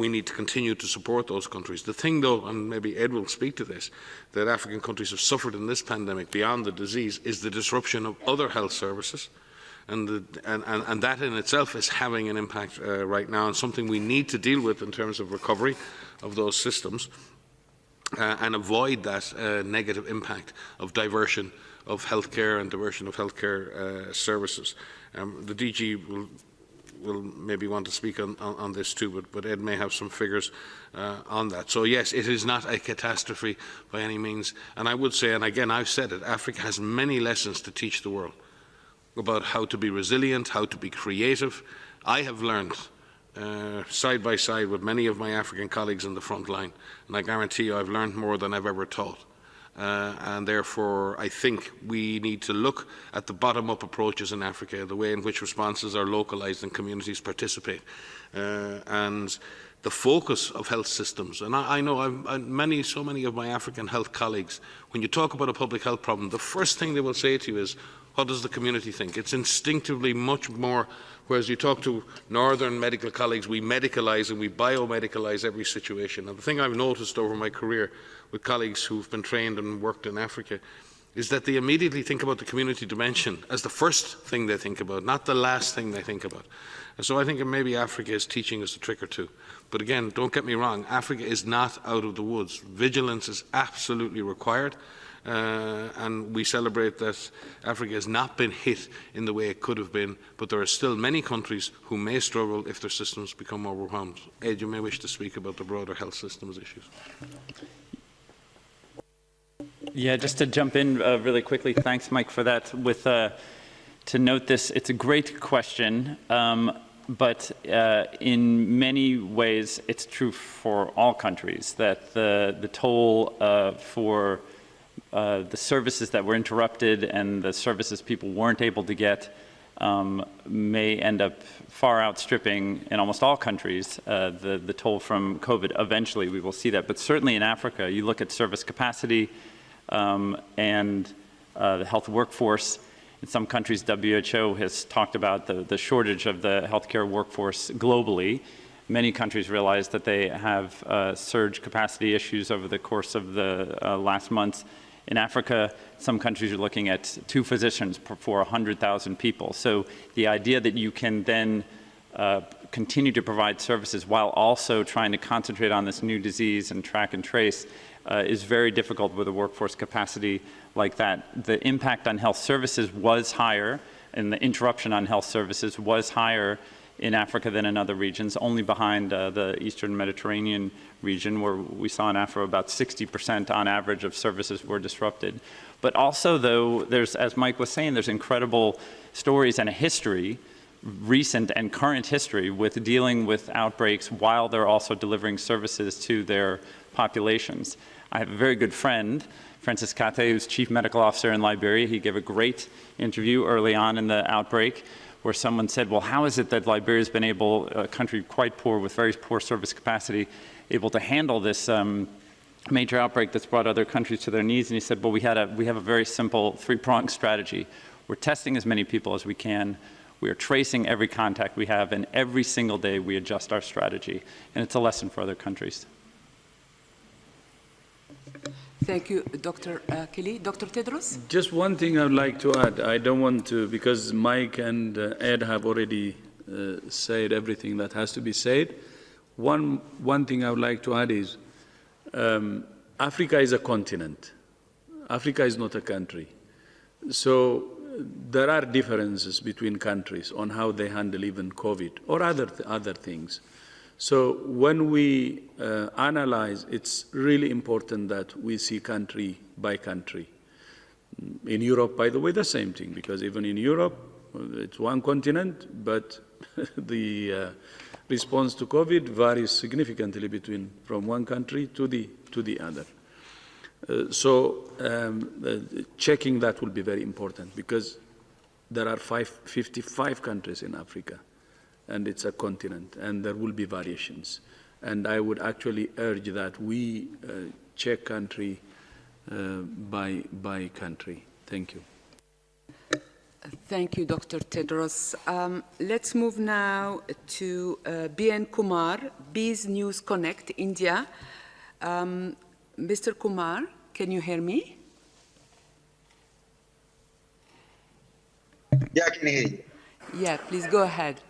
need to continue to support those countries. The thing, though, and maybe Ed will speak to this, that African countries have suffered in this pandemic beyond the disease is the disruption of other health services. And that in itself is having an impact right now, and something we need to deal with in terms of recovery of those systems and avoid that negative impact of diversion of healthcare and diversion of healthcare services. The DG will maybe want to speak on this too, but Ed may have some figures on that. So yes, it is not a catastrophe by any means. And I would say, and again, I've said it, Africa has many lessons to teach the world about how to be resilient, how to be creative. I have learned side by side with many of my African colleagues in the front line, and I guarantee you I've learned more than I've ever taught. And therefore, I think we need to look at the bottom-up approaches in Africa, the way in which responses are localised and communities participate, and the focus of health systems. And I know so many of my African health colleagues, when you talk about a public health problem, the first thing they will say to you is, what does the community think? It's instinctively much more, whereas you talk to northern medical colleagues, we medicalise and we biomedicalise every situation. And the thing I've noticed over my career with colleagues who've been trained and worked in Africa is that they immediately think about the community dimension as the first thing they think about, not the last thing they think about. And so I think maybe Africa is teaching us a trick or two. But again, don't get me wrong, Africa is not out of the woods. Vigilance is absolutely required. And we celebrate that Africa has not been hit in the way it could have been, but there are still many countries who may struggle if their systems become overwhelmed. Ed, you may wish to speak about the broader health systems issues. Yeah, just to jump in really quickly, thanks, Mike, for that. To note this, it's a great question, but in many ways, it's true for all countries that the toll for the services that were interrupted and the services people weren't able to get may end up far outstripping, in almost all countries, the toll from COVID. Eventually, we will see that. But certainly in Africa, you look at service capacity and the health workforce. In some countries, WHO has talked about the shortage of the healthcare workforce globally. Many countries realize that they have surge capacity issues over the course of the last months. In Africa, some countries are looking at 2 physicians for 100,000 people. So the idea that you can then continue to provide services while also trying to concentrate on this new disease and track and trace is very difficult with a workforce capacity like that. The impact on health services was higher, and the interruption on health services was higher in Africa than in other regions, only behind the Eastern Mediterranean region, where we saw in Africa about 60% on average of services were disrupted. But also, though, there's, as Mike was saying, there's incredible stories and a history, recent and current history, with dealing with outbreaks while they're also delivering services to their populations. I have a very good friend, Francis Kate, who's Chief Medical Officer in Liberia. He gave a great interview early on in the outbreak, where someone said, well, how is it that Liberia's been able, a country quite poor with very poor service capacity, able to handle this major outbreak that's brought other countries to their knees? And he said, well, we have a very simple 3-pronged strategy. We're testing as many people as we can. We are tracing every contact we have, and every single day we adjust our strategy. And it's a lesson for other countries. Thank you, Dr. Kelly. Dr. Tedros? Just one thing I would like to add. I don't want to, because Mike and Ed have already said everything that has to be said. One thing I would like to add is Africa is a continent. Africa is not a country. So there are differences between countries on how they handle even COVID or other things. So when we analyze, it's really important that we see country by country. In Europe, by the way, the same thing, because even in Europe, it's one continent, but the response to COVID varies significantly from one country to the other. So checking that will be very important, because there are 55 countries in Africa, and it's a continent, and there will be variations. And I would actually urge that we check country by country. Thank you. Thank you, Dr. Tedros. Let's move now to BN Kumar, Bees News Connect, India. Mr. Kumar, can you hear me? Yeah, I can hear you. Yeah, please go ahead.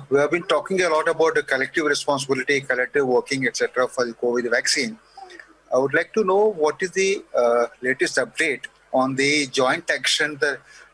We have been talking a lot about the collective responsibility, collective working, etc. for the COVID vaccine. I would like to know what is the latest update on the joint action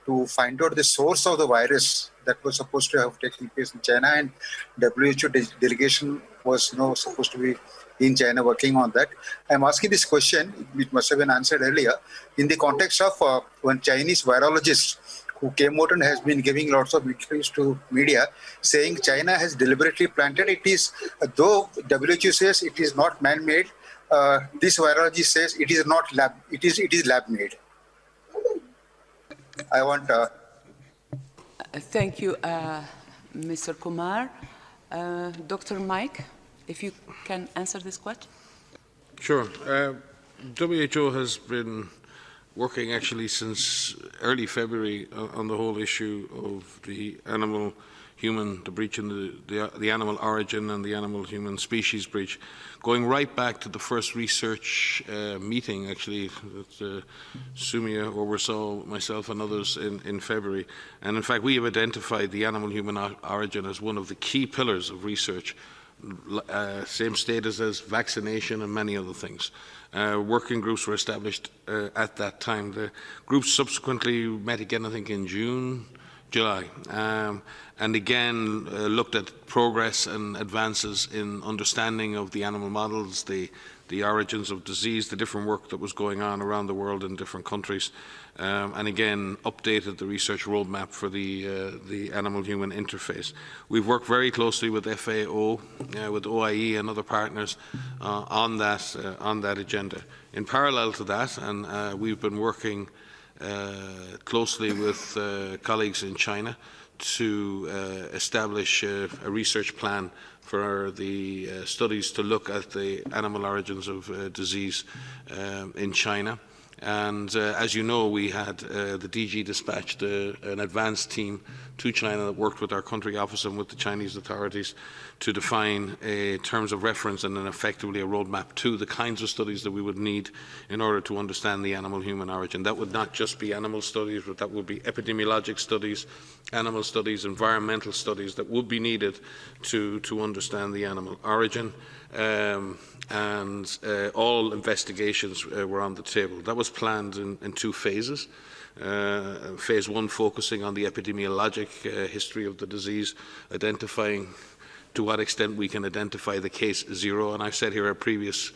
to find out the source of the virus that was supposed to have taken place in China, and WHO delegation was supposed to be in China working on that. I'm asking this question, it must have been answered earlier, in the context of one Chinese virologist who came out and has been giving lots of interviews to media, saying China has deliberately planted. It is, though WHO says it is not man-made, this virologist says it is not lab. It is lab-made. I want. Thank you, Mr. Kumar. Dr. Mike, if you can answer this question. Sure. WHO has been working actually since early February on the whole issue of the animal-human, the breach in the animal origin and the animal-human species breach, going right back to the first research meeting actually that Sumia oversaw, myself and others in February. And in fact, we have identified the animal-human origin as one of the key pillars of research, same status as vaccination and many other things. Working groups were established at that time. The groups subsequently met again, I think, in July, and again looked at progress and advances in understanding of the animal models, the origins of disease, the different work that was going on around the world in different countries, and again updated the research roadmap for the animal-human interface. We've worked very closely with FAO, with OIE and other partners on that agenda. In parallel to that, and we've been working closely with colleagues in China to establish a research plan for the studies to look at the animal origins of disease in China. And as you know, we had the DG dispatched an advanced team to China that worked with our country office and with the Chinese authorities to define terms of reference and then effectively a roadmap to the kinds of studies that we would need in order to understand the animal-human origin. That would not just be animal studies, but that would be epidemiologic studies, animal studies, environmental studies that would be needed to understand the animal origin. And all investigations were on the table. That was planned in 2 phases. Phase 1 focusing on the epidemiologic history of the disease, identifying to what extent we can identify the case 0. And I've said here at previous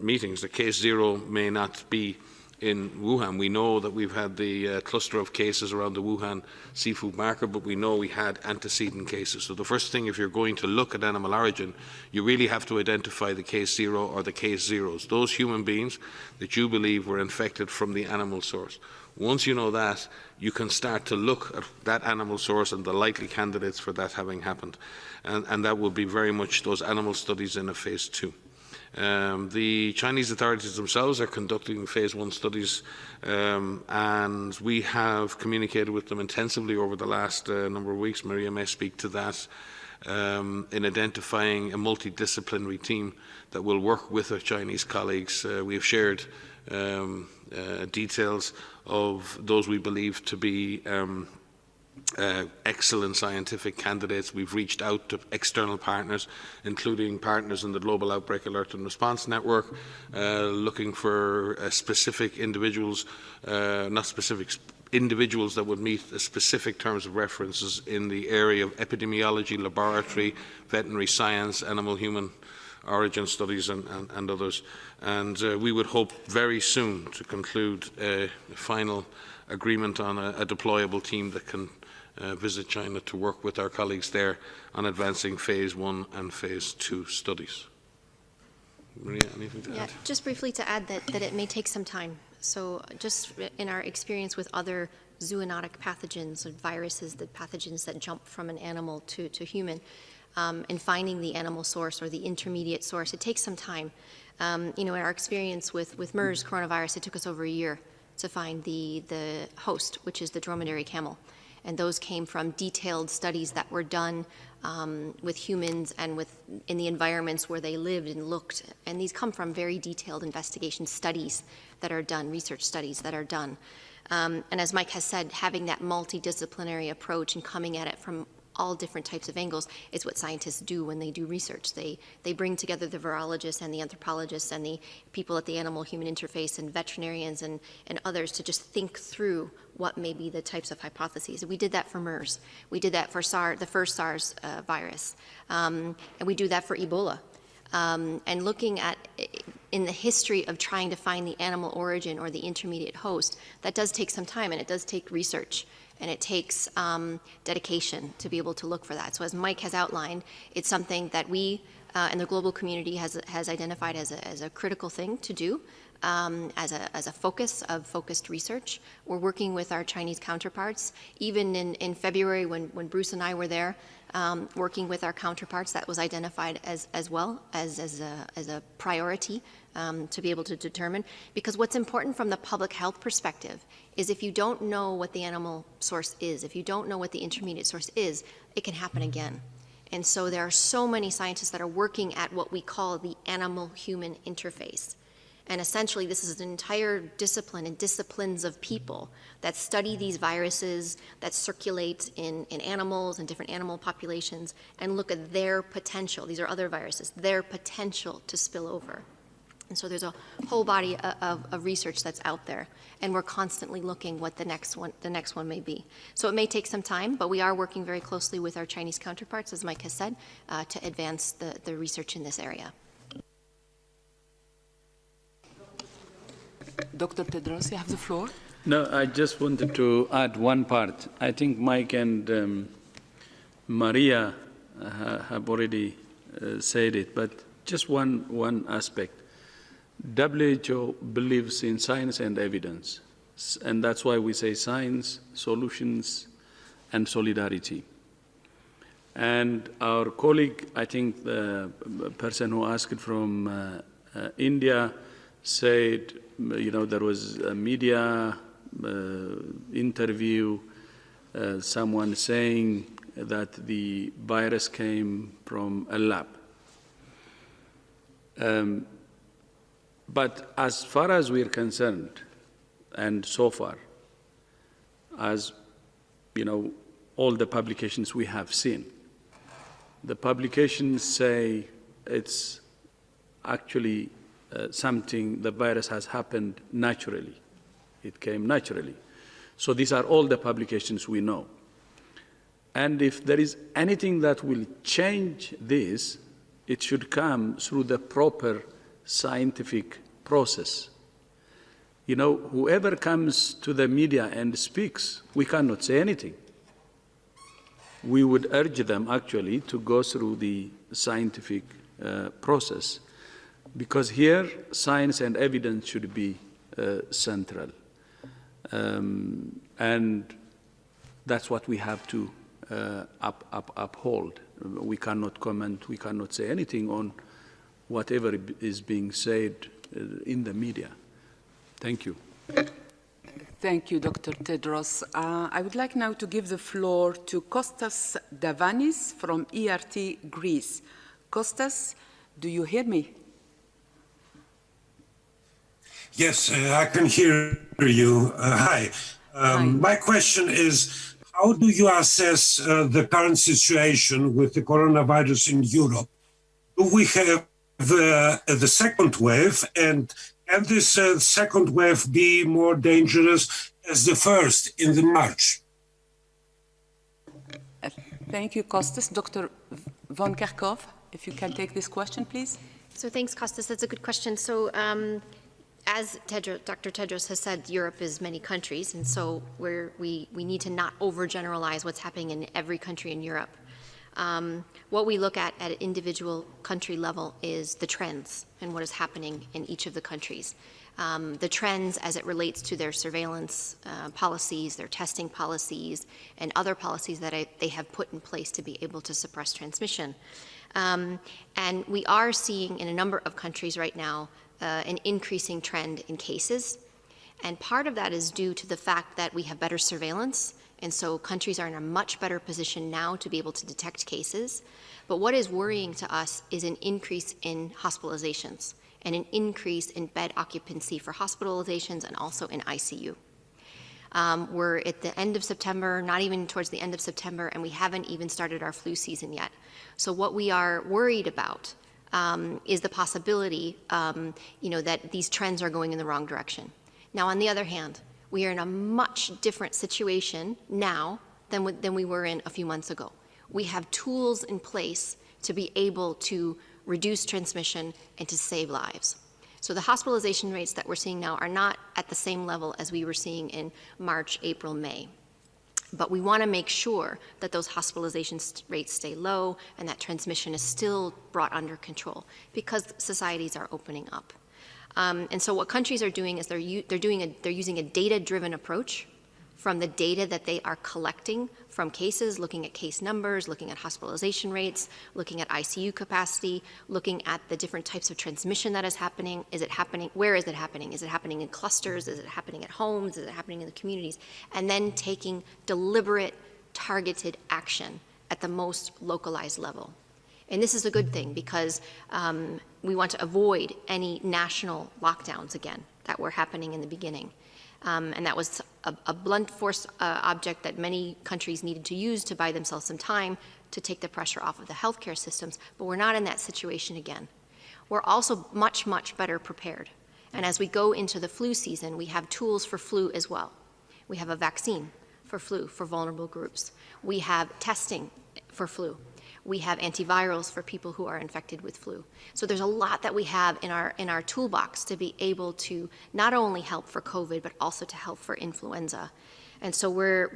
meetings that case 0 may not be in Wuhan. We know that we've had the cluster of cases around the Wuhan seafood market, but we know we had antecedent cases. So the first thing, if you're going to look at animal origin, you really have to identify the case 0 or the case zeros, those human beings that you believe were infected from the animal source. Once you know that, you can start to look at that animal source and the likely candidates for that having happened. And that will be very much those animal studies in a phase 2. The Chinese authorities themselves are conducting phase 1 studies, and we have communicated with them intensively over the last number of weeks. Maria may speak to that, in identifying a multidisciplinary team that will work with our Chinese colleagues. We have shared details of those we believe to be excellent scientific candidates. We've reached out to external partners, including partners in the Global Outbreak Alert and Response Network, looking for specific individuals, individuals that would meet the specific terms of references in the area of epidemiology, laboratory, veterinary science, animal-human origin studies and others. And we would hope very soon to conclude a final agreement on a deployable team that can visit China to work with our colleagues there on advancing phase 1 and phase 2 studies. Maria, anything to add? Just briefly to add that it may take some time. So just in our experience with other zoonotic pathogens or viruses, the pathogens that jump from an animal to human, and finding the animal source or the intermediate source, it takes some time. In our experience with MERS coronavirus, it took us over a year to find the host, which is the dromedary camel. And those came from detailed studies that were done with humans and in the environments where they lived and looked. And these come from very detailed investigation studies that are done, research studies that are done. And as Mike has said, having that multidisciplinary approach and coming at it from all different types of angles is what scientists do when they do research. They bring together the virologists and the anthropologists and the people at the animal-human interface and veterinarians and others to just think through what may be the types of hypotheses. And we did that for MERS. We did that for the first SARS virus. And we do that for Ebola. And looking at, in the history of trying to find the animal origin or the intermediate host, that does take some time and it does take research. And it takes dedication to be able to look for that. So as Mike has outlined, it's something that we and the global community has identified as a critical thing to do, as a focus of focused research. We're working with our Chinese counterparts. Even in February when Bruce and I were there, working with our counterparts, that was identified as well as a priority to be able to determine. Because what's important from the public health perspective is if you don't know what the animal source is, if you don't know what the intermediate source is, it can happen again. And so there are so many scientists that are working at what we call the animal-human interface. And essentially, this is an entire discipline and disciplines of people that study these viruses that circulate in animals and different animal populations and look at their potential. These are other viruses, their potential to spill over. And so there's a whole body of research that's out there, and we're constantly looking what the next one may be. So it may take some time, but we are working very closely with our Chinese counterparts, as Mike has said, to advance the research in this area. Dr. Tedros, you have the floor. No, I just wanted to add one part. I think Mike and Maria have already said it, but just one aspect. WHO believes in science and evidence, and that's why we say science, solutions, and solidarity. And our colleague, I think the person who asked from India, said, there was a media interview, someone saying that the virus came from a lab. But as far as we're concerned, and so far, as all the publications we have seen, the publications say it's actually something, the virus has happened naturally. It came naturally. So these are all the publications we know. And if there is anything that will change this, it should come through the proper scientific process. Whoever comes to the media and speaks, we cannot say anything. We would urge them actually to go through the scientific process, because here science and evidence should be central. And that's what we have to uphold. We cannot comment, we cannot say anything on whatever is being said in the media. Thank you. Thank you, Dr. Tedros. I would like now to give the floor to Kostas Davanis from ERT Greece. Kostas, do you hear me? Yes, I can hear you. Hi. Hi. My question is, how do you assess the current situation with the coronavirus in Europe? Do we have the second wave, and can this second wave be more dangerous as the first in the March? Thank you, Kostas. Dr. Von Kerkhove, if you can take this question, please. So thanks, Kostas. That's a good question. So as Dr. Tedros has said, Europe is many countries, and so we need to not overgeneralize what's happening in every country in Europe. What we look at an individual country level is the trends and what is happening in each of the countries. The trends as it relates to their surveillance policies, their testing policies, and other policies that they have put in place to be able to suppress transmission. And we are seeing in a number of countries right now an increasing trend in cases. And part of that is due to the fact that we have better surveillance. And so countries are in a much better position now to be able to detect cases. But what is worrying to us is an increase in hospitalizations and an increase in bed occupancy for hospitalizations and also in ICU. We're at the end of September, not even towards the end of September, and we haven't even started our flu season yet. So what we are worried about is the possibility, that these trends are going in the wrong direction. Now, on the other hand, we are in a much different situation now than we were in a few months ago. We have tools in place to be able to reduce transmission and to save lives. So the hospitalization rates that we're seeing now are not at the same level as we were seeing in March, April, May. But we want to make sure that those hospitalization rates stay low and that transmission is still brought under control because societies are opening up. And so what countries are doing is they're using a data-driven approach from the data that they are collecting from cases, looking at case numbers, looking at hospitalization rates, looking at ICU capacity, looking at the different types of transmission that is happening. Is it happening? Where is it happening? Is it happening in clusters? Is it happening at homes? Is it happening in the communities? And then taking deliberate, targeted action at the most localized level. And this is a good thing because we want to avoid any national lockdowns again that were happening in the beginning. And that was a blunt force object that many countries needed to use to buy themselves some time to take the pressure off of the healthcare systems. But we're not in that situation again. We're also much, much better prepared. And as we go into the flu season, we have tools for flu as well. We have a vaccine for flu for vulnerable groups. We have testing for flu. We have antivirals for people who are infected with flu. So there's a lot that we have in our toolbox to be able to not only help for COVID, but also to help for influenza. And so we're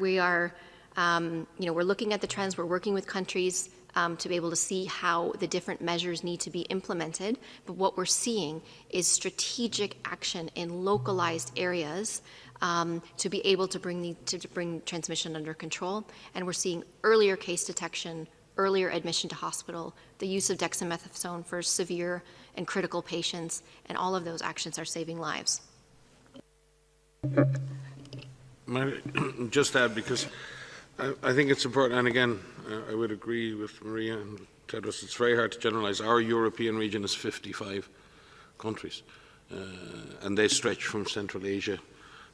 looking at the trends. We're working with countries to be able to see how the different measures need to be implemented. But what we're seeing is strategic action in localized areas to be able to bring transmission under control. And we're seeing earlier case detection, earlier admission to hospital, the use of dexamethasone for severe and critical patients, and all of those actions are saving lives. May I just add, because I think it's important, and again, I would agree with Maria and Tedros, it's very hard to generalize. Our European region is 55 countries, and they stretch from Central Asia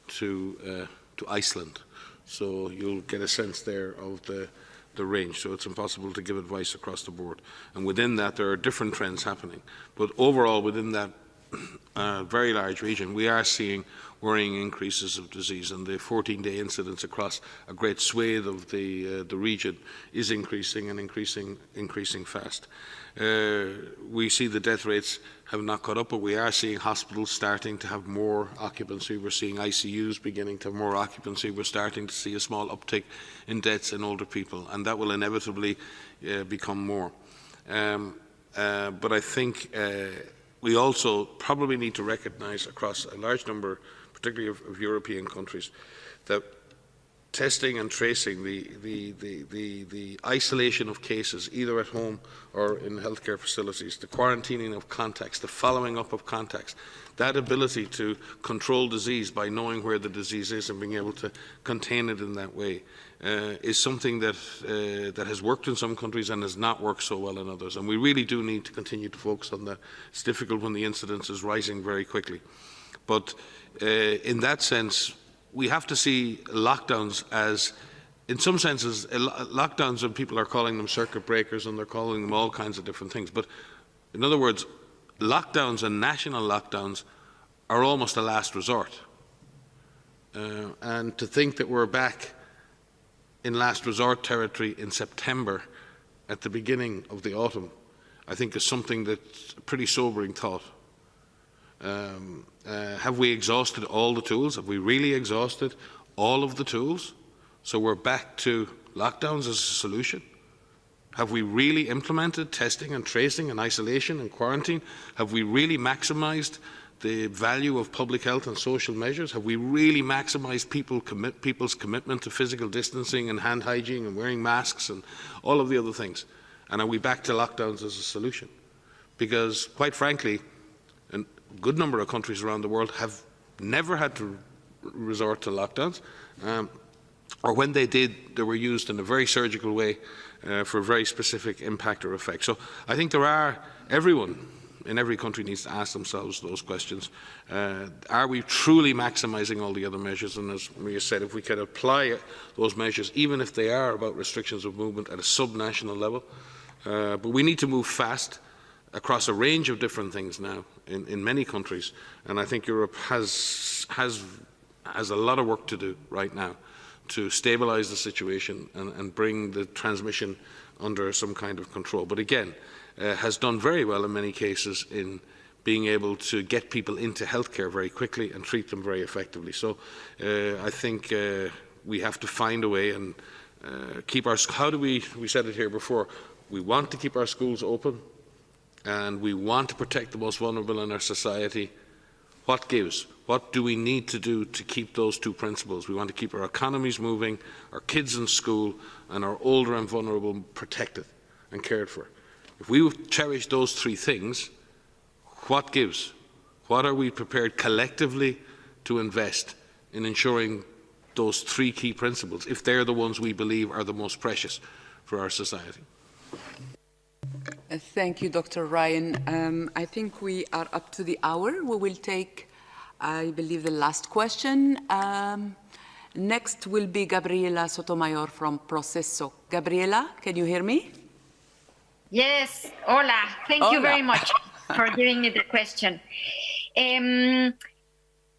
to Iceland. So you'll get a sense there of the range. So it's impossible to give advice across the board. And within that, there are different trends happening. But overall, within that very large region, we are seeing worrying increases of disease, and the 14-day incidence across a great swathe of the region is increasing and increasing fast. We see the death rates have not caught up, but we are seeing hospitals starting to have more occupancy. We're seeing ICUs beginning to have more occupancy. We're starting to see a small uptick in deaths in older people, and that will inevitably become more. But I think we also probably need to recognise across a large number, particularly of European countries, that testing and tracing, the isolation of cases, either at home or in healthcare facilities, the quarantining of contacts, the following up of contacts, that ability to control disease by knowing where the disease is and being able to contain it in that way is something that has worked in some countries and has not worked so well in others. And we really do need to continue to focus on that. It's difficult when the incidence is rising very quickly. But in that sense, we have to see lockdowns as, in some senses, lockdowns, and people are calling them circuit breakers and they're calling them all kinds of different things. But in other words, lockdowns and national lockdowns are almost a last resort. And to think that we're back in last resort territory in September at the beginning of the autumn, I think is something that's a pretty sobering thought. Have we exhausted all the tools? Have we really exhausted all of the tools? So we're back to lockdowns as a solution? Have we really implemented testing and tracing and isolation and quarantine? Have we really maximised the value of public health and social measures? Have we really maximised people's commitment to physical distancing and hand hygiene and wearing masks and all of the other things? And are we back to lockdowns as a solution? Because, quite frankly, a good number of countries around the world have never had to resort to lockdowns, or when they did, they were used in a very surgical way for a very specific impact or effect. So I think everyone in every country needs to ask themselves those questions. Are we truly maximising all the other measures? And as Maria said, if we can apply those measures, even if they are about restrictions of movement at a sub-national level, but we need to move fast across a range of different things now in many countries, and I think Europe has a lot of work to do right now to stabilise the situation and bring the transmission under some kind of control. But again, has done very well in many cases in being able to get people into healthcare very quickly and treat them very effectively. So I think we have to find a way and keep our, we said it here before, we want to keep our schools open, and we want to protect the most vulnerable in our society. What gives? What do we need to do to keep those two principles? We want to keep our economies moving, our kids in school, and our older and vulnerable protected and cared for. If we cherish those three things, what gives? What are we prepared collectively to invest in ensuring those three key principles, if they're the ones we believe are the most precious for our society? Thank you, Dr. Ryan. I think we are up to the hour. We will take, I believe, the last question. Next will be Gabriela Sotomayor from Proceso. Gabriela, can you hear me? Yes, hola. Thank you very much for giving me the question.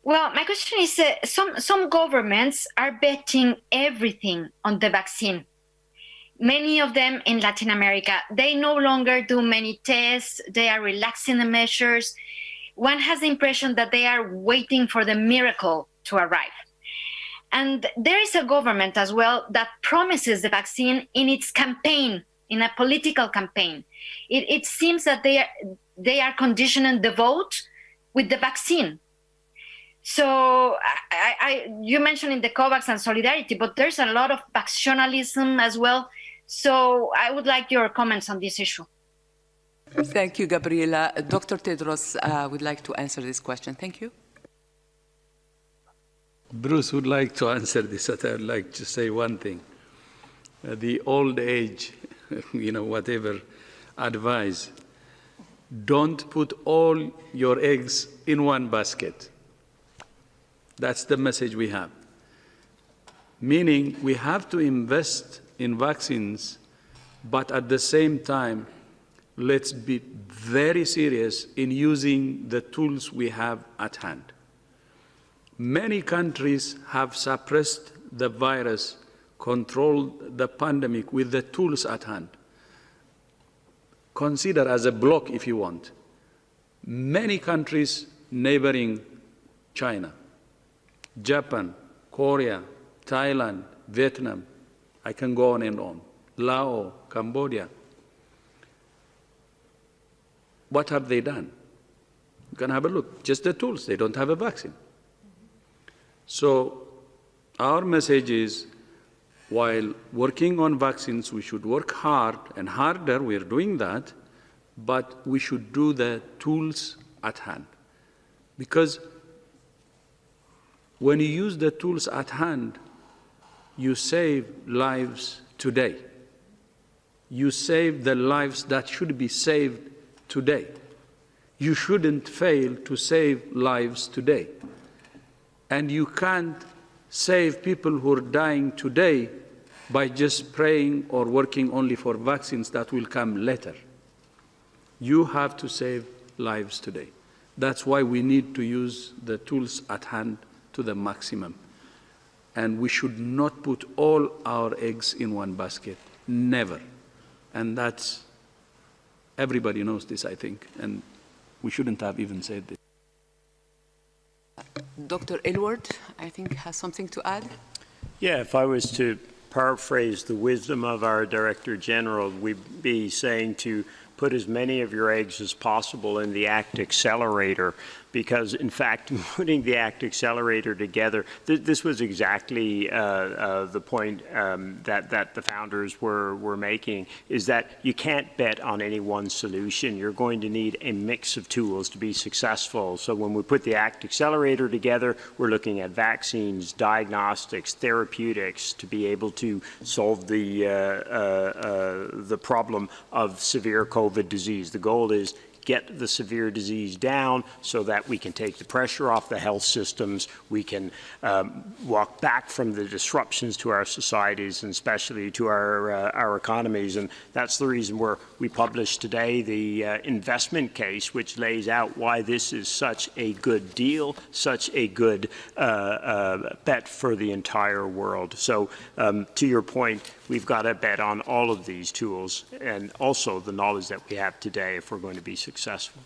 Well, my question is, some governments are betting everything on the vaccine. Many of them in Latin America, they no longer do many tests. They are relaxing the measures. One has the impression that they are waiting for the miracle to arrive. And there is a government as well that promises the vaccine in its campaign, in a political campaign. It seems that they are conditioning the vote with the vaccine. So you mentioned in the COVAX and solidarity, but there's a lot of factionalism as well. So I would like your comments on this issue. Thank you, Gabriela. Dr. Tedros would like to answer this question. Thank you. Bruce would like to answer this, but I'd like to say one thing. The old age, whatever advice, don't put all your eggs in one basket. That's the message we have. Meaning we have to invest in vaccines, but at the same time, let's be very serious in using the tools we have at hand. Many countries have suppressed the virus, controlled the pandemic with the tools at hand. Consider as a block, if you want, many countries neighboring China, Japan, Korea, Thailand, Vietnam, I can go on and on, Laos, Cambodia. What have they done? You can have a look, just the tools, they don't have a vaccine. So our message is, while working on vaccines, we should work hard and harder, we're doing that, but we should do the tools at hand. Because when you use the tools at hand, you save lives today. You save the lives that should be saved today. You shouldn't fail to save lives today. And you can't save people who are dying today by just praying or working only for vaccines that will come later. You have to save lives today. That's why we need to use the tools at hand to the maximum. And we should not put all our eggs in one basket, never. And that's, everybody knows this, I think, and we shouldn't have even said this. Dr. Aylward, I think, has something to add. Yeah, if I was to paraphrase the wisdom of our Director General, we'd be saying to put as many of your eggs as possible in the ACT Accelerator, because in fact, putting the ACT Accelerator together, this was exactly the point that the founders were making, is that you can't bet on any one solution. You're going to need a mix of tools to be successful. So when we put the ACT Accelerator together, we're looking at vaccines, diagnostics, therapeutics to be able to solve the problem of severe COVID disease. The goal is get the severe disease down so that we can take the pressure off the health systems, we can walk back from the disruptions to our societies and especially to our economies. And that's the reason we published today the investment case, which lays out why this is such a good deal, such a good bet for the entire world. So to your point, we've got to bet on all of these tools and also the knowledge that we have today if we're going to be successful.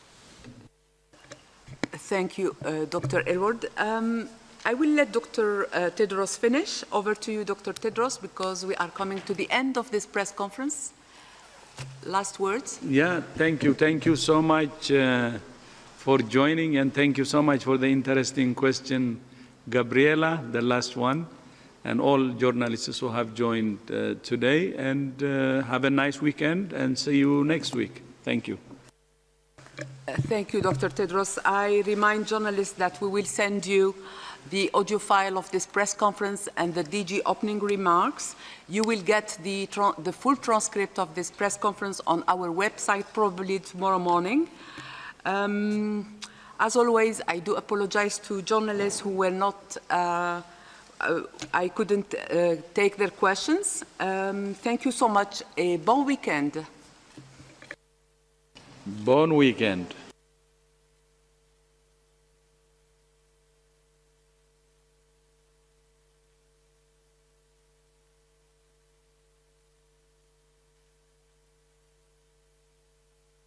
Thank you, Dr. Aylward. I will let Dr. Tedros finish. Over to you, Dr. Tedros, because we are coming to the end of this press conference. Last words. Yeah, thank you. Thank you so much for joining, and thank you so much for the interesting question, Gabriela, the last one, and all journalists who have joined today. And have a nice weekend, and see you next week. Thank you. Thank you, Dr. Tedros. I remind journalists that we will send you the audio file of this press conference and the DG opening remarks. You will get the full transcript of this press conference on our website probably tomorrow morning. As always, I do apologize to journalists who were not, I couldn't take their questions. Thank you so much. A bon weekend. Bon weekend.